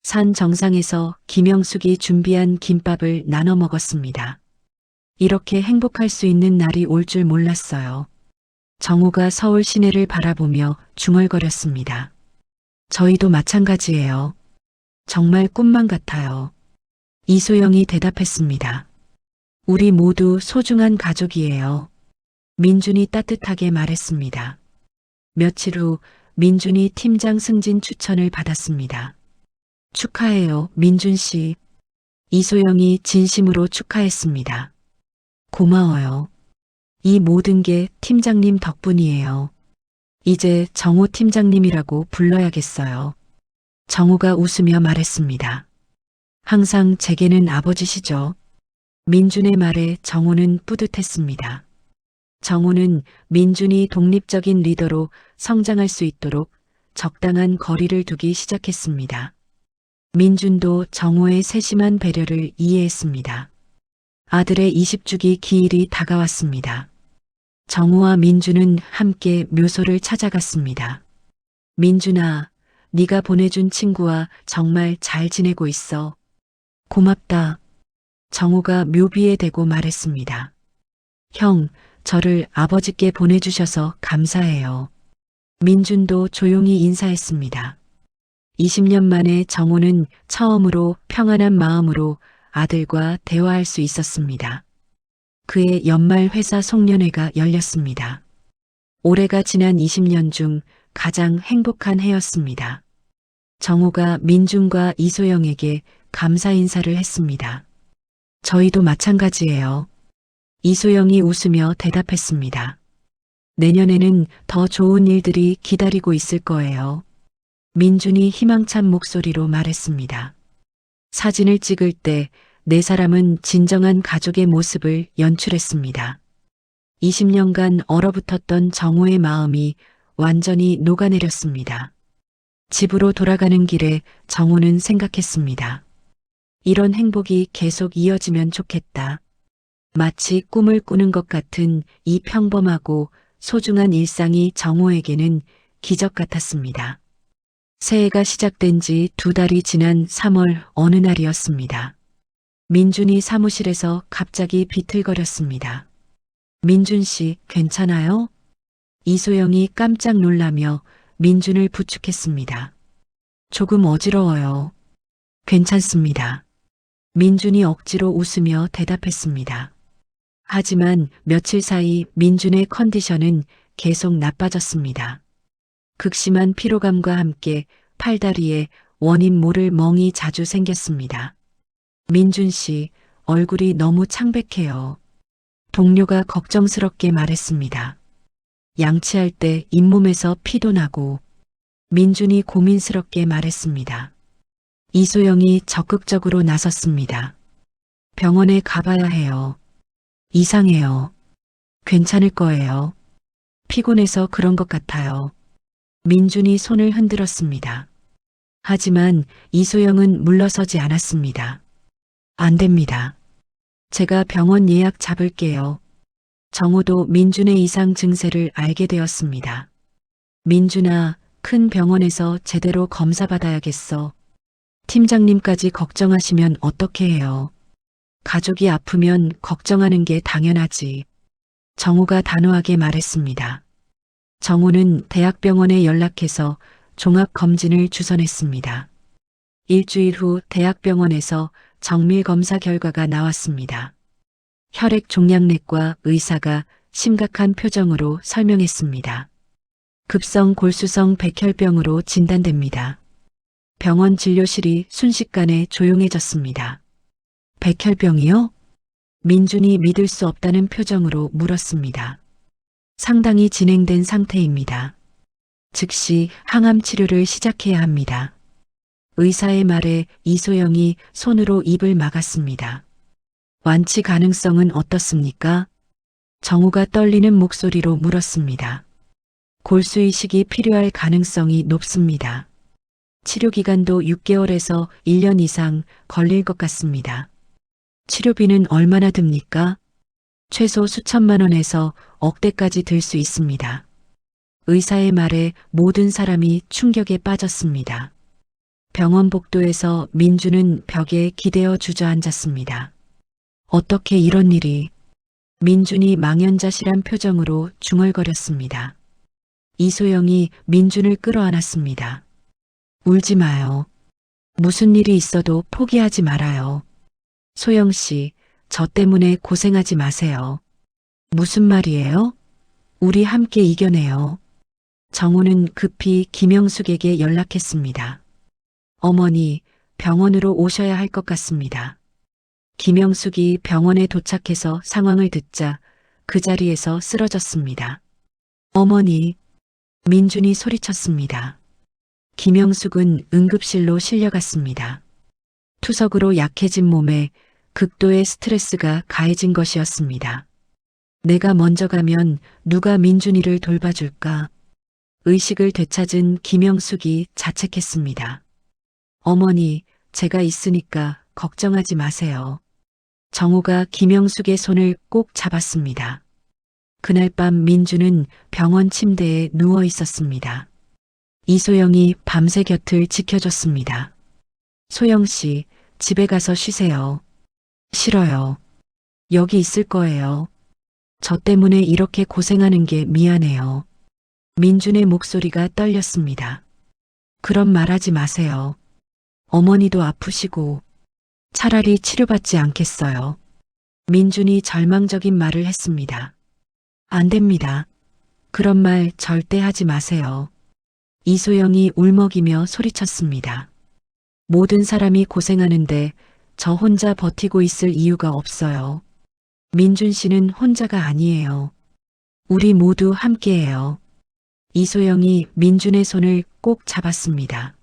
산 정상에서 김영숙이 준비한 김밥을 나눠 먹었습니다. 이렇게 행복할 수 있는 날이 올 줄 몰랐어요. 정우가 서울 시내를 바라보며 중얼거렸습니다. 저희도 마찬가지예요. 정말 꿈만 같아요. 이소영이 대답했습니다. 우리 모두 소중한 가족이에요. 민준이 따뜻하게 말했습니다. 며칠 후 민준이 팀장 승진 추천을 받았습니다. 축하해요, 민준 씨. 이소영이 진심으로 축하했습니다. 고마워요. 이 모든 게 팀장님 덕분이에요. 이제 정우 팀장님이라고 불러야겠어요. 정우가 웃으며 말했습니다. 항상 제게는 아버지시죠. 민준의 말에 정우는 뿌듯했습니다. 정우는 민준이 독립적인 리더로 성장할 수 있도록 적당한 거리를 두기 시작했습니다. 민준도 정우의 세심한 배려를 이해했습니다. 아들의 20주기 기일이 다가왔습니다. 정우와 민준은 함께 묘소를 찾아갔습니다. 민준아, 네가 보내준 친구와 정말 잘 지내고 있어. 고맙다. 정우가 묘비에 대고 말했습니다. 형, 저를 아버지께 보내주셔서 감사해요. 민준도 조용히 인사했습니다. 20년 만에 정우는 처음으로 평안한 마음으로 아들과 대화할 수 있었습니다. 그의 연말 회사 송년회가 열렸습니다. 올해가 지난 20년 중 가장 행복한 해였습니다. 정우가 민준과 이소영에게 감사 인사를 했습니다. 저희도 마찬가지예요. 이소영이 웃으며 대답했습니다. 내년에는 더 좋은 일들이 기다리고 있을 거예요. 민준이 희망찬 목소리로 말했습니다. 사진을 찍을 때 네 사람은 진정한 가족의 모습을 연출했습니다. 20년간 얼어붙었던 정우의 마음이 완전히 녹아내렸습니다. 집으로 돌아가는 길에 정우는 생각했습니다. 이런 행복이 계속 이어지면 좋겠다. 마치 꿈을 꾸는 것 같은 이 평범하고 소중한 일상이 정우에게는 기적 같았습니다. 새해가 시작된 지 2달이 지난 3월 어느 날이었습니다. 민준이 사무실에서 갑자기 비틀거렸습니다. 민준 씨, 괜찮아요? 이소영이 깜짝 놀라며 민준을 부축했습니다. 조금 어지러워요. 괜찮습니다. 민준이 억지로 웃으며 대답했습니다. 하지만 며칠 사이 민준의 컨디션은 계속 나빠졌습니다. 극심한 피로감과 함께 팔다리에 원인 모를 멍이 자주 생겼습니다. 민준 씨, 얼굴이 너무 창백해요. 동료가 걱정스럽게 말했습니다. 양치할 때 잇몸에서 피도 나고. 민준이 고민스럽게 말했습니다. 이소영이 적극적으로 나섰습니다. 병원에 가봐야 해요. 이상해요. 괜찮을 거예요. 피곤해서 그런 것 같아요. 민준이 손을 흔들었습니다. 하지만 이소영은 물러서지 않았습니다. 안 됩니다. 제가 병원 예약 잡을게요. 정우도 민준의 이상 증세를 알게 되었습니다. 민준아, 큰 병원에서 제대로 검사받아야겠어. 팀장님까지 걱정하시면 어떻게 해요? 가족이 아프면 걱정하는 게 당연하지. 정우가 단호하게 말했습니다. 정우는 대학병원에 연락해서 종합검진을 주선했습니다. 일주일 후 대학병원에서 정밀검사 결과가 나왔습니다. 혈액 종양내과 의사가 심각한 표정으로 설명했습니다. 급성 골수성 백혈병으로 진단됩니다. 병원 진료실이 순식간에 조용해졌습니다. 백혈병이요? 민준이 믿을 수 없다는 표정으로 물었습니다. 상당히 진행된 상태입니다. 즉시 항암 치료를 시작해야 합니다. 의사의 말에 이소영이 손으로 입을 막았습니다. 완치 가능성은 어떻습니까? 정우가 떨리는 목소리로 물었습니다. 골수 이식이 필요할 가능성이 높습니다. 치료 기간도 6개월에서 1년 이상 걸릴 것 같습니다. 치료비는 얼마나 듭니까? 최소 수천만 원에서 억대까지 들 수 있습니다. 의사의 말에 모든 사람이 충격에 빠졌습니다. 병원 복도에서 민주는 벽에 기대어 주저앉았습니다. 어떻게 이런 일이? 민준이 망연자실한 표정으로 중얼거렸습니다. 이소영이 민준을 끌어안았습니다. 울지 마요. 무슨 일이 있어도 포기하지 말아요. 소영 씨, 저 때문에 고생하지 마세요. 무슨 말이에요? 우리 함께 이겨내요. 정우는 급히 김영숙에게 연락했습니다. 어머니, 병원으로 오셔야 할 것 같습니다. 김영숙이 병원에 도착해서 상황을 듣자 그 자리에서 쓰러졌습니다. 어머니, 민준이 소리쳤습니다. 김영숙은 응급실로 실려갔습니다. 투석으로 약해진 몸에 극도의 스트레스가 가해진 것이었습니다. 내가 먼저 가면 누가 민준이를 돌봐줄까? 의식을 되찾은 김영숙이 자책했습니다. 어머니, 제가 있으니까 걱정하지 마세요. 정우가 김영숙의 손을 꼭 잡았습니다. 그날 밤 민주는 병원 침대에 누워 있었습니다. 이소영이 밤새 곁을 지켜줬습니다. 소영 씨, 집에 가서 쉬세요. 싫어요. 여기 있을 거예요. 저 때문에 이렇게 고생하는 게 미안해요. 민준의 목소리가 떨렸습니다. 그런 말 하지 마세요. 어머니도 아프시고 차라리 치료받지 않겠어요. 민준이 절망적인 말을 했습니다. 안 됩니다. 그런 말 절대 하지 마세요. 이소영이 울먹이며 소리쳤습니다. 모든 사람이 고생하는데 저 혼자 버티고 있을 이유가 없어요. 민준 씨는 혼자가 아니에요. 우리 모두 함께해요. 이소영이 민준의 손을 꼭 잡았습니다.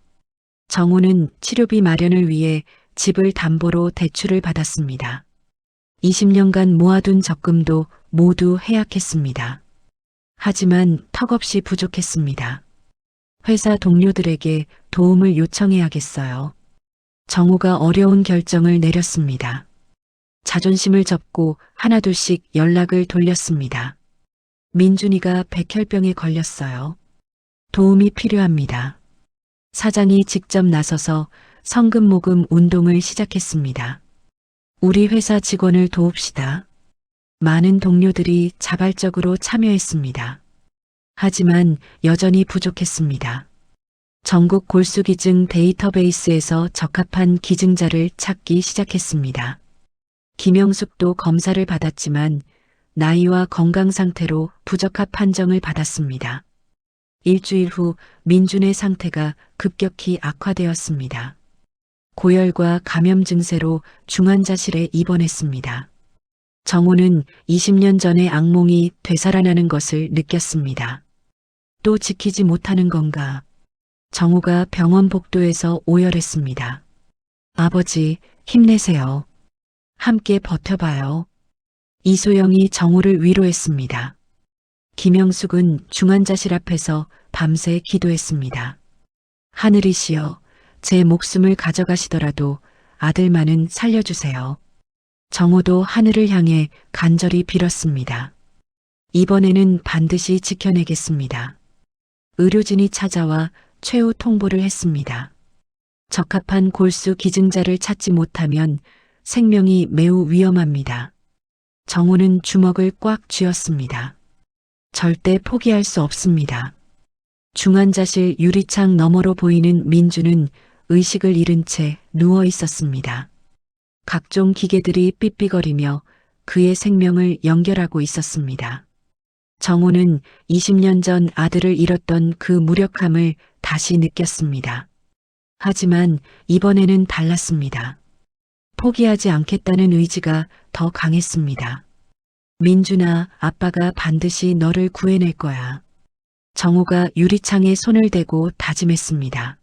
정우는 치료비 마련을 위해 집을 담보로 대출을 받았습니다. 20년간 모아둔 적금도 모두 해약했습니다. 하지만 턱없이 부족했습니다. 회사 동료들에게 도움을 요청해야겠어요. 정우가 어려운 결정을 내렸습니다. 자존심을 접고 하나둘씩 연락을 돌렸습니다. 민준이가 백혈병에 걸렸어요. 도움이 필요합니다. 사장이 직접 나서서 성금 모금 운동을 시작했습니다. 우리 회사 직원을 도웁시다. 많은 동료들이 자발적으로 참여했습니다. 하지만 여전히 부족했습니다. 전국 골수기증 데이터베이스에서 적합한 기증자를 찾기 시작했습니다. 김영숙도 검사를 받았지만 나이와 건강 상태로 부적합 판정을 받았습니다. 일주일 후 민준의 상태가 급격히 악화되었습니다. 고열과 감염 증세로 중환자실에 입원했습니다. 정우는 20년 전의 악몽이 되살아나는 것을 느꼈습니다. 또 지키지 못하는 건가? 정우가 병원 복도에서 오열했습니다. 아버지, 힘내세요. 함께 버텨봐요. 이소영이 정우를 위로했습니다. 김영숙은 중환자실 앞에서 밤새 기도했습니다. 하늘이시여, 제 목숨을 가져가시더라도 아들만은 살려주세요. 정우도 하늘을 향해 간절히 빌었습니다. 이번에는 반드시 지켜내겠습니다. 의료진이 찾아와 최후 통보를 했습니다. 적합한 골수 기증자를 찾지 못하면 생명이 매우 위험합니다. 정호는 주먹을 꽉 쥐었습니다. 절대 포기할 수 없습니다. 중환자실 유리창 너머로 보이는 민주는 의식을 잃은 채 누워 있었습니다. 각종 기계들이 삑삑거리며 그의 생명을 연결하고 있었습니다. 정호는 20년 전 아들을 잃었던 그 무력함을 다시 느꼈습니다. 하지만 이번에는 달랐습니다. 포기하지 않겠다는 의지가 더 강했습니다. 민준아, 아빠가 반드시 너를 구해낼 거야. 정호가 유리창에 손을 대고 다짐했습니다.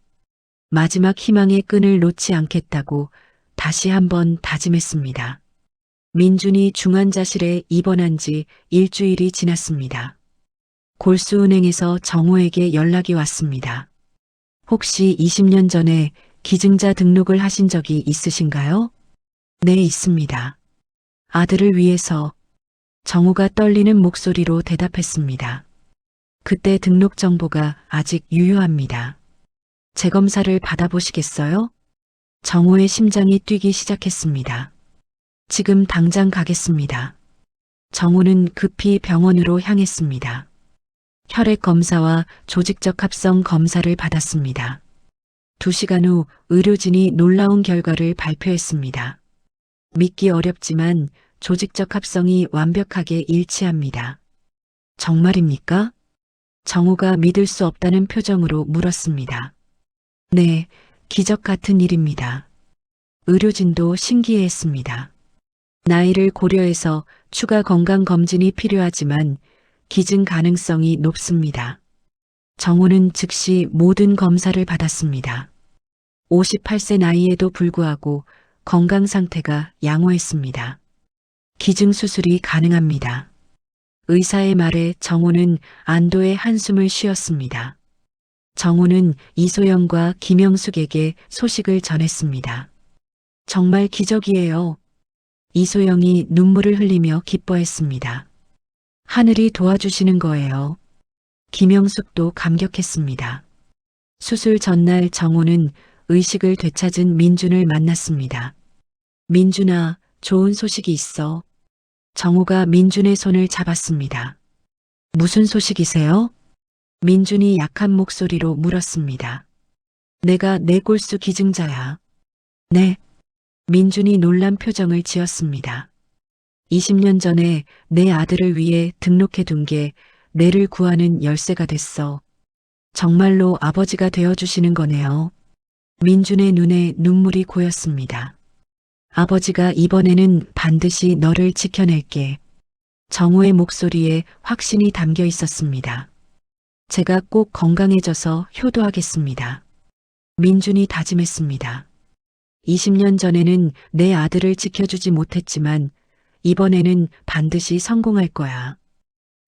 마지막 희망의 끈을 놓지 않겠다고 다시 한번 다짐했습니다. 민준이 중환자실에 입원한 지 일주일이 지났습니다. 골수은행에서 정호에게 연락이 왔습니다. 혹시 20년 전에 기증자 등록을 하신 적이 있으신가요? 네, 있습니다. 아들을 위해서. 정호가 떨리는 목소리로 대답했습니다. 그때 등록 정보가 아직 유효합니다. 재검사를 받아보시겠어요? 정호의 심장이 뛰기 시작했습니다. 지금 당장 가겠습니다. 정호는 급히 병원으로 향했습니다. 혈액 검사와 조직적 합성 검사를 받았습니다. 2시간 후 의료진이 놀라운 결과를 발표했습니다. 믿기 어렵지만 조직적 합성이 완벽하게 일치합니다. 정말입니까? 정호가 믿을 수 없다는 표정으로 물었습니다. 네, 기적 같은 일입니다. 의료진도 신기해했습니다. 나이를 고려해서 추가 건강검진이 필요하지만 기증 가능성이 높습니다. 정호는 즉시 모든 검사를 받았습니다. 58세 나이에도 불구하고 건강 상태가 양호했습니다. 기증 수술이 가능합니다. 의사의 말에 정호는 안도의 한숨을 쉬었습니다. 정호는 이소영과 김영숙에게 소식을 전했습니다. 정말 기적이에요. 이소영이 눈물을 흘리며 기뻐했습니다. 하늘이 도와주시는 거예요. 김영숙도 감격했습니다. 수술 전날 정호는 의식을 되찾은 민준을 만났습니다. 민준아, 좋은 소식이 있어. 정호가 민준의 손을 잡았습니다. 무슨 소식이세요? 민준이 약한 목소리로 물었습니다. 내가 내 골수 기증자야. 네. 민준이 놀란 표정을 지었습니다. 20년 전에 내 아들을 위해 등록해둔 게 내를 구하는 열쇠가 됐어. 정말로 아버지가 되어주시는 거네요. 민준의 눈에 눈물이 고였습니다. 아버지가 이번에는 반드시 너를 지켜낼게. 정호의 목소리에 확신이 담겨 있었습니다. 제가 꼭 건강해져서 효도하겠습니다. 민준이 다짐했습니다. 20년 전에는 내 아들을 지켜주지 못했지만 이번에는 반드시 성공할 거야.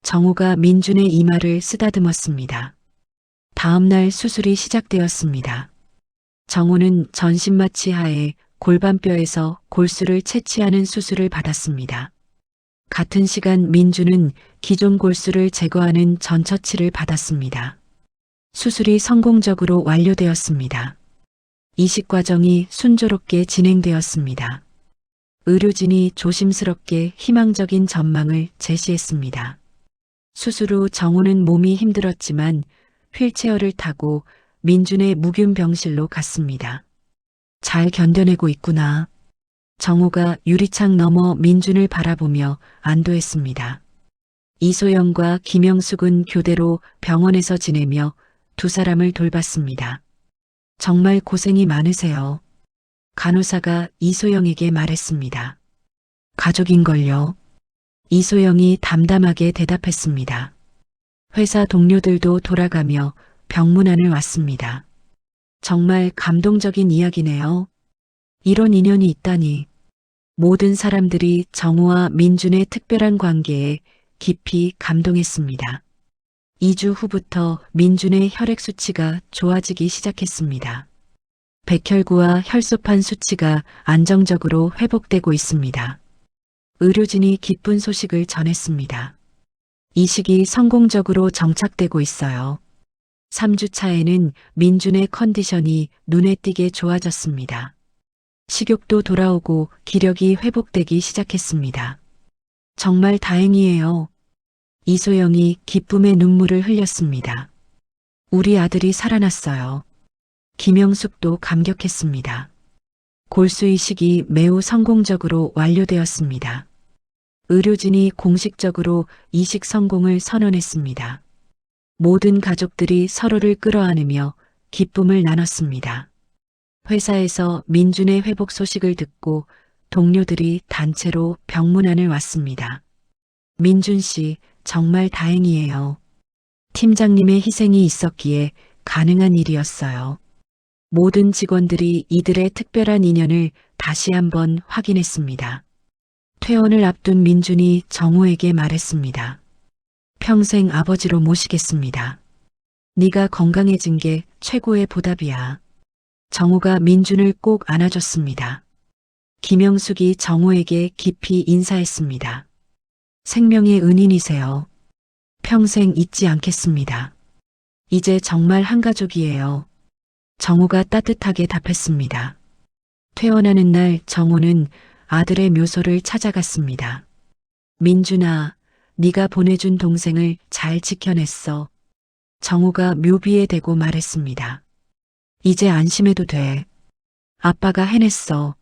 정호가 민준의 이마를 쓰다듬었습니다. 다음 날 수술이 시작되었습니다. 정호는 전신마취 하에 골반뼈에서 골수를 채취하는 수술을 받았습니다. 같은 시간 민준은 기존 골수를 제거하는 전처치를 받았습니다. 수술이 성공적으로 완료되었습니다. 이식 과정이 순조롭게 진행되었습니다. 의료진이 조심스럽게 희망적인 전망을 제시했습니다. 수술 후 정호는 몸이 힘들었지만 휠체어를 타고 민준의 무균 병실로 갔습니다. 잘 견뎌내고 있구나. 정호가 유리창 너머 민준을 바라보며 안도했습니다. 이소영과 김영숙은 교대로 병원에서 지내며 두 사람을 돌봤습니다. 정말 고생이 많으세요. 간호사가 이소영에게 말했습니다. 가족인걸요. 이소영이 담담하게 대답했습니다. 회사 동료들도 돌아가며 병문안을 왔습니다. 정말 감동적인 이야기네요. 이런 인연이 있다니. 모든 사람들이 정호와 민준의 특별한 관계에 깊이 감동했습니다. 2주 후부터 민준의 혈액 수치가 좋아지기 시작했습니다. 백혈구와 혈소판 수치가 안정적으로 회복되고 있습니다. 의료진이 기쁜 소식을 전했습니다. 이식이 성공적으로 정착되고 있어요. 3주 차에는 민준의 컨디션이 눈에 띄게 좋아졌습니다. 식욕도 돌아오고 기력이 회복되기 시작했습니다. 정말 다행이에요. 이소영이 기쁨의 눈물을 흘렸습니다. 우리 아들이 살아났어요. 김영숙도 감격했습니다. 골수 이식이 매우 성공적으로 완료되었습니다. 의료진이 공식적으로 이식 성공을 선언했습니다. 모든 가족들이 서로를 끌어안으며 기쁨을 나눴습니다. 회사에서 민준의 회복 소식을 듣고 동료들이 단체로 병문안을 왔습니다. 민준 씨, 정말 다행이에요. 팀장님의 희생이 있었기에 가능한 일이었어요. 모든 직원들이 이들의 특별한 인연을 다시 한번 확인했습니다. 퇴원을 앞둔 민준이 정우에게 말했습니다. 평생 아버지로 모시겠습니다. 네가 건강해진 게 최고의 보답이야. 정우가 민준을 꼭 안아줬습니다. 김영숙이 정우에게 깊이 인사했습니다. 생명의 은인이세요. 평생 잊지 않겠습니다. 이제 정말 한 가족이에요. 정우가 따뜻하게 답했습니다. 퇴원하는 날 정우는 아들의 묘소를 찾아갔습니다. 민준아, 네가 보내준 동생을 잘 지켜냈어. 정우가 묘비에 대고 말했습니다. 이제 안심해도 돼. 아빠가 해냈어.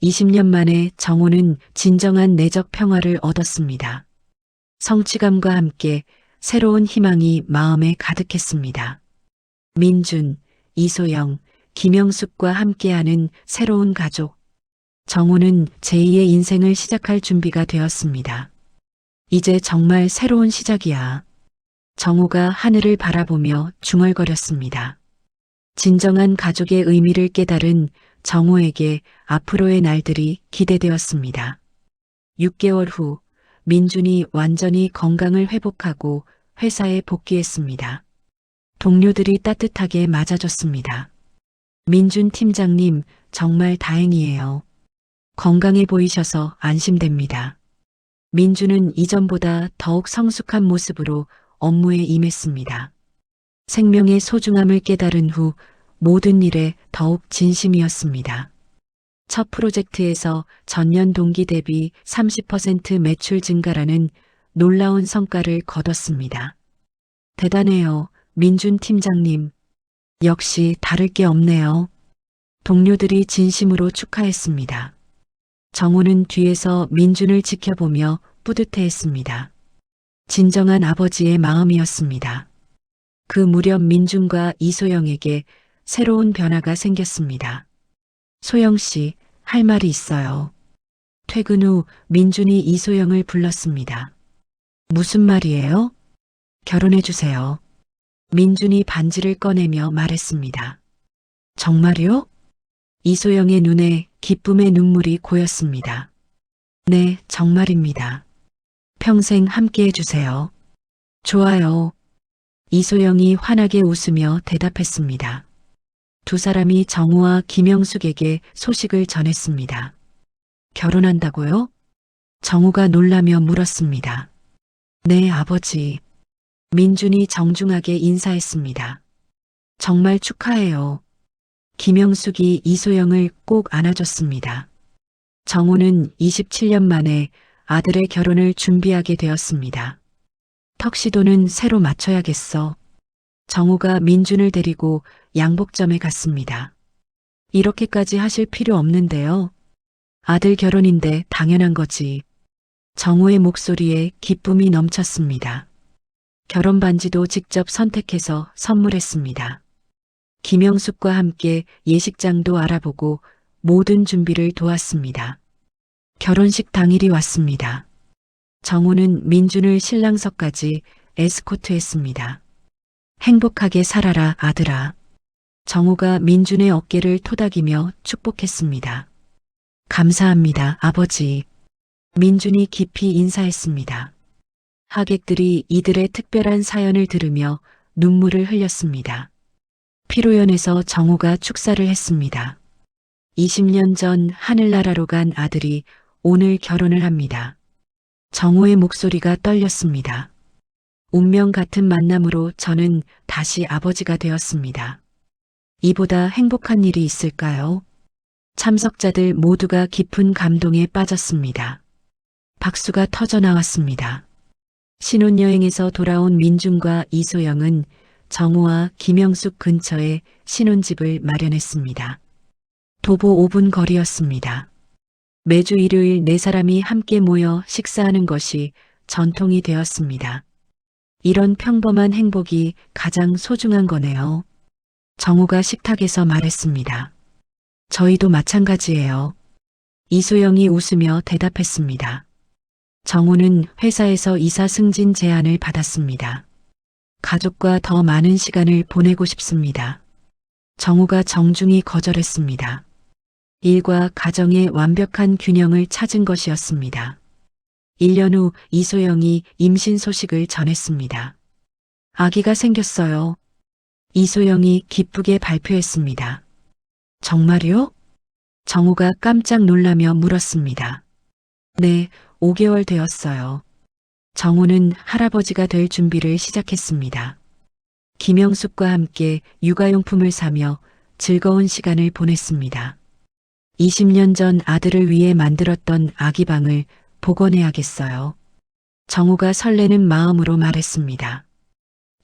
20년 만에 정우는 진정한 내적 평화를 얻었습니다. 성취감과 함께 새로운 희망이 마음에 가득했습니다. 민준, 이소영, 김영숙과 함께하는 새로운 가족. 정우는 제2의 인생을 시작할 준비가 되었습니다. 이제 정말 새로운 시작이야. 정우가 하늘을 바라보며 중얼거렸습니다. 진정한 가족의 의미를 깨달은 정우에게 앞으로의 날들이 기대되었습니다. 6개월 후 민준이 완전히 건강을 회복하고 회사에 복귀했습니다. 동료들이 따뜻하게 맞아줬습니다. 민준 팀장님, 정말 다행이에요. 건강해 보이셔서 안심됩니다. 민준은 이전보다 더욱 성숙한 모습으로 업무에 임했습니다. 생명의 소중함을 깨달은 후 모든 일에 더욱 진심이었습니다. 첫 프로젝트에서 전년 동기 대비 30% 매출 증가라는 놀라운 성과를 거뒀습니다. 대단해요, 민준 팀장님. 역시 다를 게 없네요. 동료들이 진심으로 축하했습니다. 정우는 뒤에서 민준을 지켜보며 뿌듯해했습니다. 진정한 아버지의 마음이었습니다. 그 무렵 민준과 이소영에게 새로운 변화가 생겼습니다. 소영 씨, 할 말이 있어요. 퇴근 후 민준이 이소영을 불렀습니다. 무슨 말이에요? 결혼해 주세요. 민준이 반지를 꺼내며 말했습니다. 정말요? 이소영의 눈에 기쁨의 눈물이 고였습니다. 네, 정말입니다. 평생 함께 해주세요. 좋아요. 이소영이 환하게 웃으며 대답했습니다. 두 사람이 정우와 김영숙에게 소식을 전했습니다. 결혼한다고요? 정우가 놀라며 물었습니다. 네, 아버지. 민준이 정중하게 인사했습니다. 정말 축하해요. 김영숙이 이소영을 꼭 안아줬습니다. 정우는 27년 만에 아들의 결혼을 준비하게 되었습니다. 턱시도는 새로 맞춰야겠어. 정우가 민준을 데리고 양복점에 갔습니다. 이렇게까지 하실 필요 없는데요. 아들 결혼인데 당연한 거지. 정우의 목소리에 기쁨이 넘쳤습니다. 결혼 반지도 직접 선택해서 선물했습니다. 김영숙과 함께 예식장도 알아보고 모든 준비를 도왔습니다. 결혼식 당일이 왔습니다. 정우는 민준을 신랑석까지 에스코트했습니다. 행복하게 살아라, 아들아. 정우가 민준의 어깨를 토닥이며 축복했습니다. 감사합니다, 아버지. 민준이 깊이 인사했습니다. 하객들이 이들의 특별한 사연을 들으며 눈물을 흘렸습니다. 피로연에서 정우가 축사를 했습니다. 20년 전 하늘나라로 간 아들이 오늘 결혼을 합니다. 정우의 목소리가 떨렸습니다. 운명 같은 만남으로 저는 다시 아버지가 되었습니다. 이보다 행복한 일이 있을까요? 참석자들 모두가 깊은 감동에 빠졌습니다. 박수가 터져 나왔습니다. 신혼여행에서 돌아온 민준과 이소영은 정우와 김영숙 근처에 신혼집을 마련했습니다. 도보 5분 거리였습니다. 매주 일요일 네 사람이 함께 모여 식사하는 것이 전통이 되었습니다. 이런 평범한 행복이 가장 소중한 거네요. 정우가 식탁에서 말했습니다. 저희도 마찬가지예요. 이소영이 웃으며 대답했습니다. 정우는 회사에서 이사 승진 제안을 받았습니다. 가족과 더 많은 시간을 보내고 싶습니다. 정우가 정중히 거절했습니다. 일과 가정의 완벽한 균형을 찾은 것이었습니다. 1년 후 이소영이 임신 소식을 전했습니다. 아기가 생겼어요. 이소영이 기쁘게 발표했습니다. 정말요? 정우가 깜짝 놀라며 물었습니다. 네, 5개월 되었어요. 정우는 할아버지가 될 준비를 시작했습니다. 김영숙과 함께 육아용품을 사며 즐거운 시간을 보냈습니다. 20년 전 아들을 위해 만들었던 아기방을 복원해야겠어요. 정우가 설레는 마음으로 말했습니다.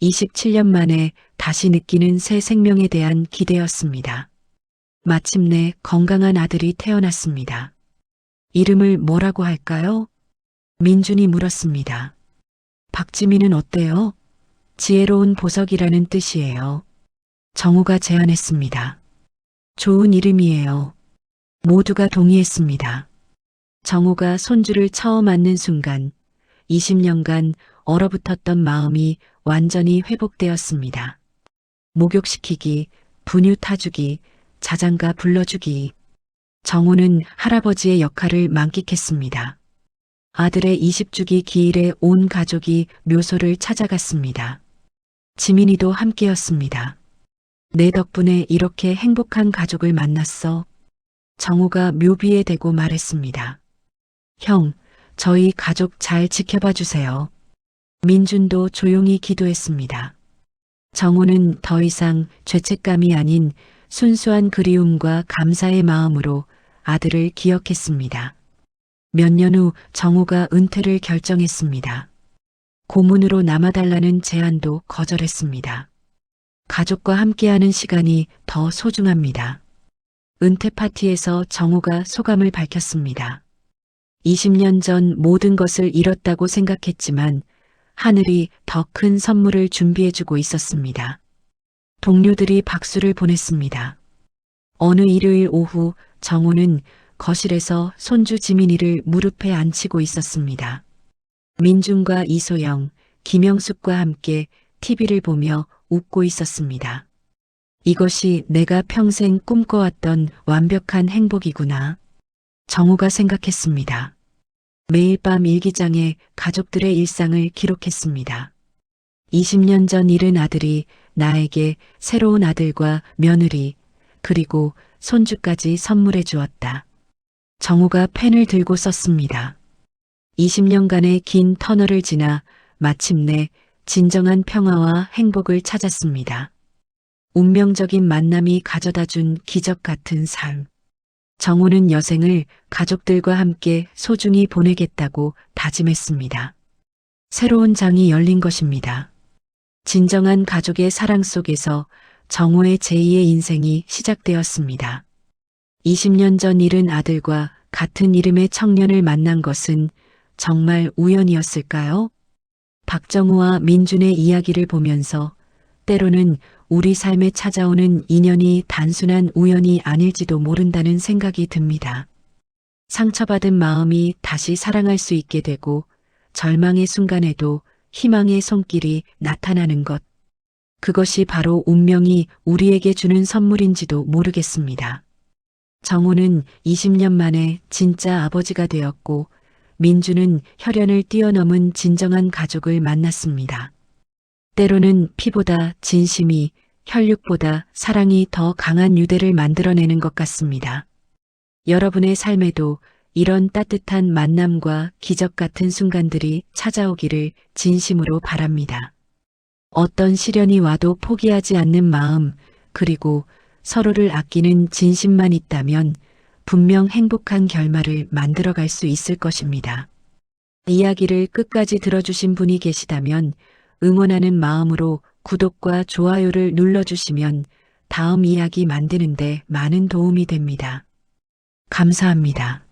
27년 만에 다시 느끼는 새 생명에 대한 기대였습니다. 마침내 건강한 아들이 태어났습니다. 이름을 뭐라고 할까요? 민준이 물었습니다. 박지민은 어때요? 지혜로운 보석이라는 뜻이에요. 정우가 제안했습니다. 좋은 이름이에요. 모두가 동의했습니다. 정우가 손주를 처음 안는 순간 20년간 얼어붙었던 마음이 완전히 회복되었습니다. 목욕시키기, 분유 타주기, 자장가 불러주기. 정우는 할아버지의 역할을 만끽했습니다. 아들의 20주기 기일에 온 가족이 묘소를 찾아갔습니다. 지민이도 함께였습니다. 내 덕분에 이렇게 행복한 가족을 만났어. 정우가 묘비에 대고 말했습니다. 형, 저희 가족 잘 지켜봐 주세요. 민준도 조용히 기도했습니다. 정우는 더 이상 죄책감이 아닌 순수한 그리움과 감사의 마음으로 아들을 기억했습니다. 몇 년 후 정우가 은퇴를 결정했습니다. 고문으로 남아달라는 제안도 거절했습니다. 가족과 함께하는 시간이 더 소중합니다. 은퇴 파티에서 정우가 소감을 밝혔습니다. 20년 전 모든 것을 잃었다고 생각했지만 하늘이 더 큰 선물을 준비해주고 있었습니다. 동료들이 박수를 보냈습니다. 어느 일요일 오후 정우는 거실에서 손주 지민이를 무릎에 안치고 있었습니다. 민준과 이소영, 김영숙과 함께 TV를 보며 웃고 있었습니다. 이것이 내가 평생 꿈꿔왔던 완벽한 행복이구나. 정우가 생각했습니다. 매일 밤 일기장에 가족들의 일상을 기록했습니다. 20년 전 잃은 아들이 나에게 새로운 아들과 며느리, 그리고 손주까지 선물해 주었다. 정우가 펜을 들고 썼습니다. 20년간의 긴 터널을 지나 마침내 진정한 평화와 행복을 찾았습니다. 운명적인 만남이 가져다 준 기적 같은 삶. 정우는 여생을 가족들과 함께 소중히 보내겠다고 다짐했습니다. 새로운 장이 열린 것입니다. 진정한 가족의 사랑 속에서 정우의 제2의 인생이 시작되었습니다. 20년 전 잃은 아들과 같은 이름의 청년을 만난 것은 정말 우연이었을까요? 박정우와 민준의 이야기를 보면서 때로는 우리 삶에 찾아오는 인연이 단순한 우연이 아닐지도 모른다는 생각이 듭니다. 상처받은 마음이 다시 사랑할 수 있게 되고 절망의 순간에도 희망의 손길이 나타나는 것. 그것이 바로 운명이 우리에게 주는 선물인지도 모르겠습니다. 정우는 20년 만에 진짜 아버지가 되었고 민주는 혈연을 뛰어넘은 진정한 가족을 만났습니다. 때로는 피보다 진심이, 혈육보다 사랑이 더 강한 유대를 만들어내는 것 같습니다. 여러분의 삶에도 이런 따뜻한 만남과 기적 같은 순간들이 찾아오기를 진심으로 바랍니다. 어떤 시련이 와도 포기하지 않는 마음, 그리고 서로를 아끼는 진심만 있다면 분명 행복한 결말을 만들어갈 수 있을 것입니다. 이야기를 끝까지 들어주신 분이 계시다면 응원하는 마음으로 구독과 좋아요를 눌러주시면 다음 이야기 만드는데 많은 도움이 됩니다. 감사합니다.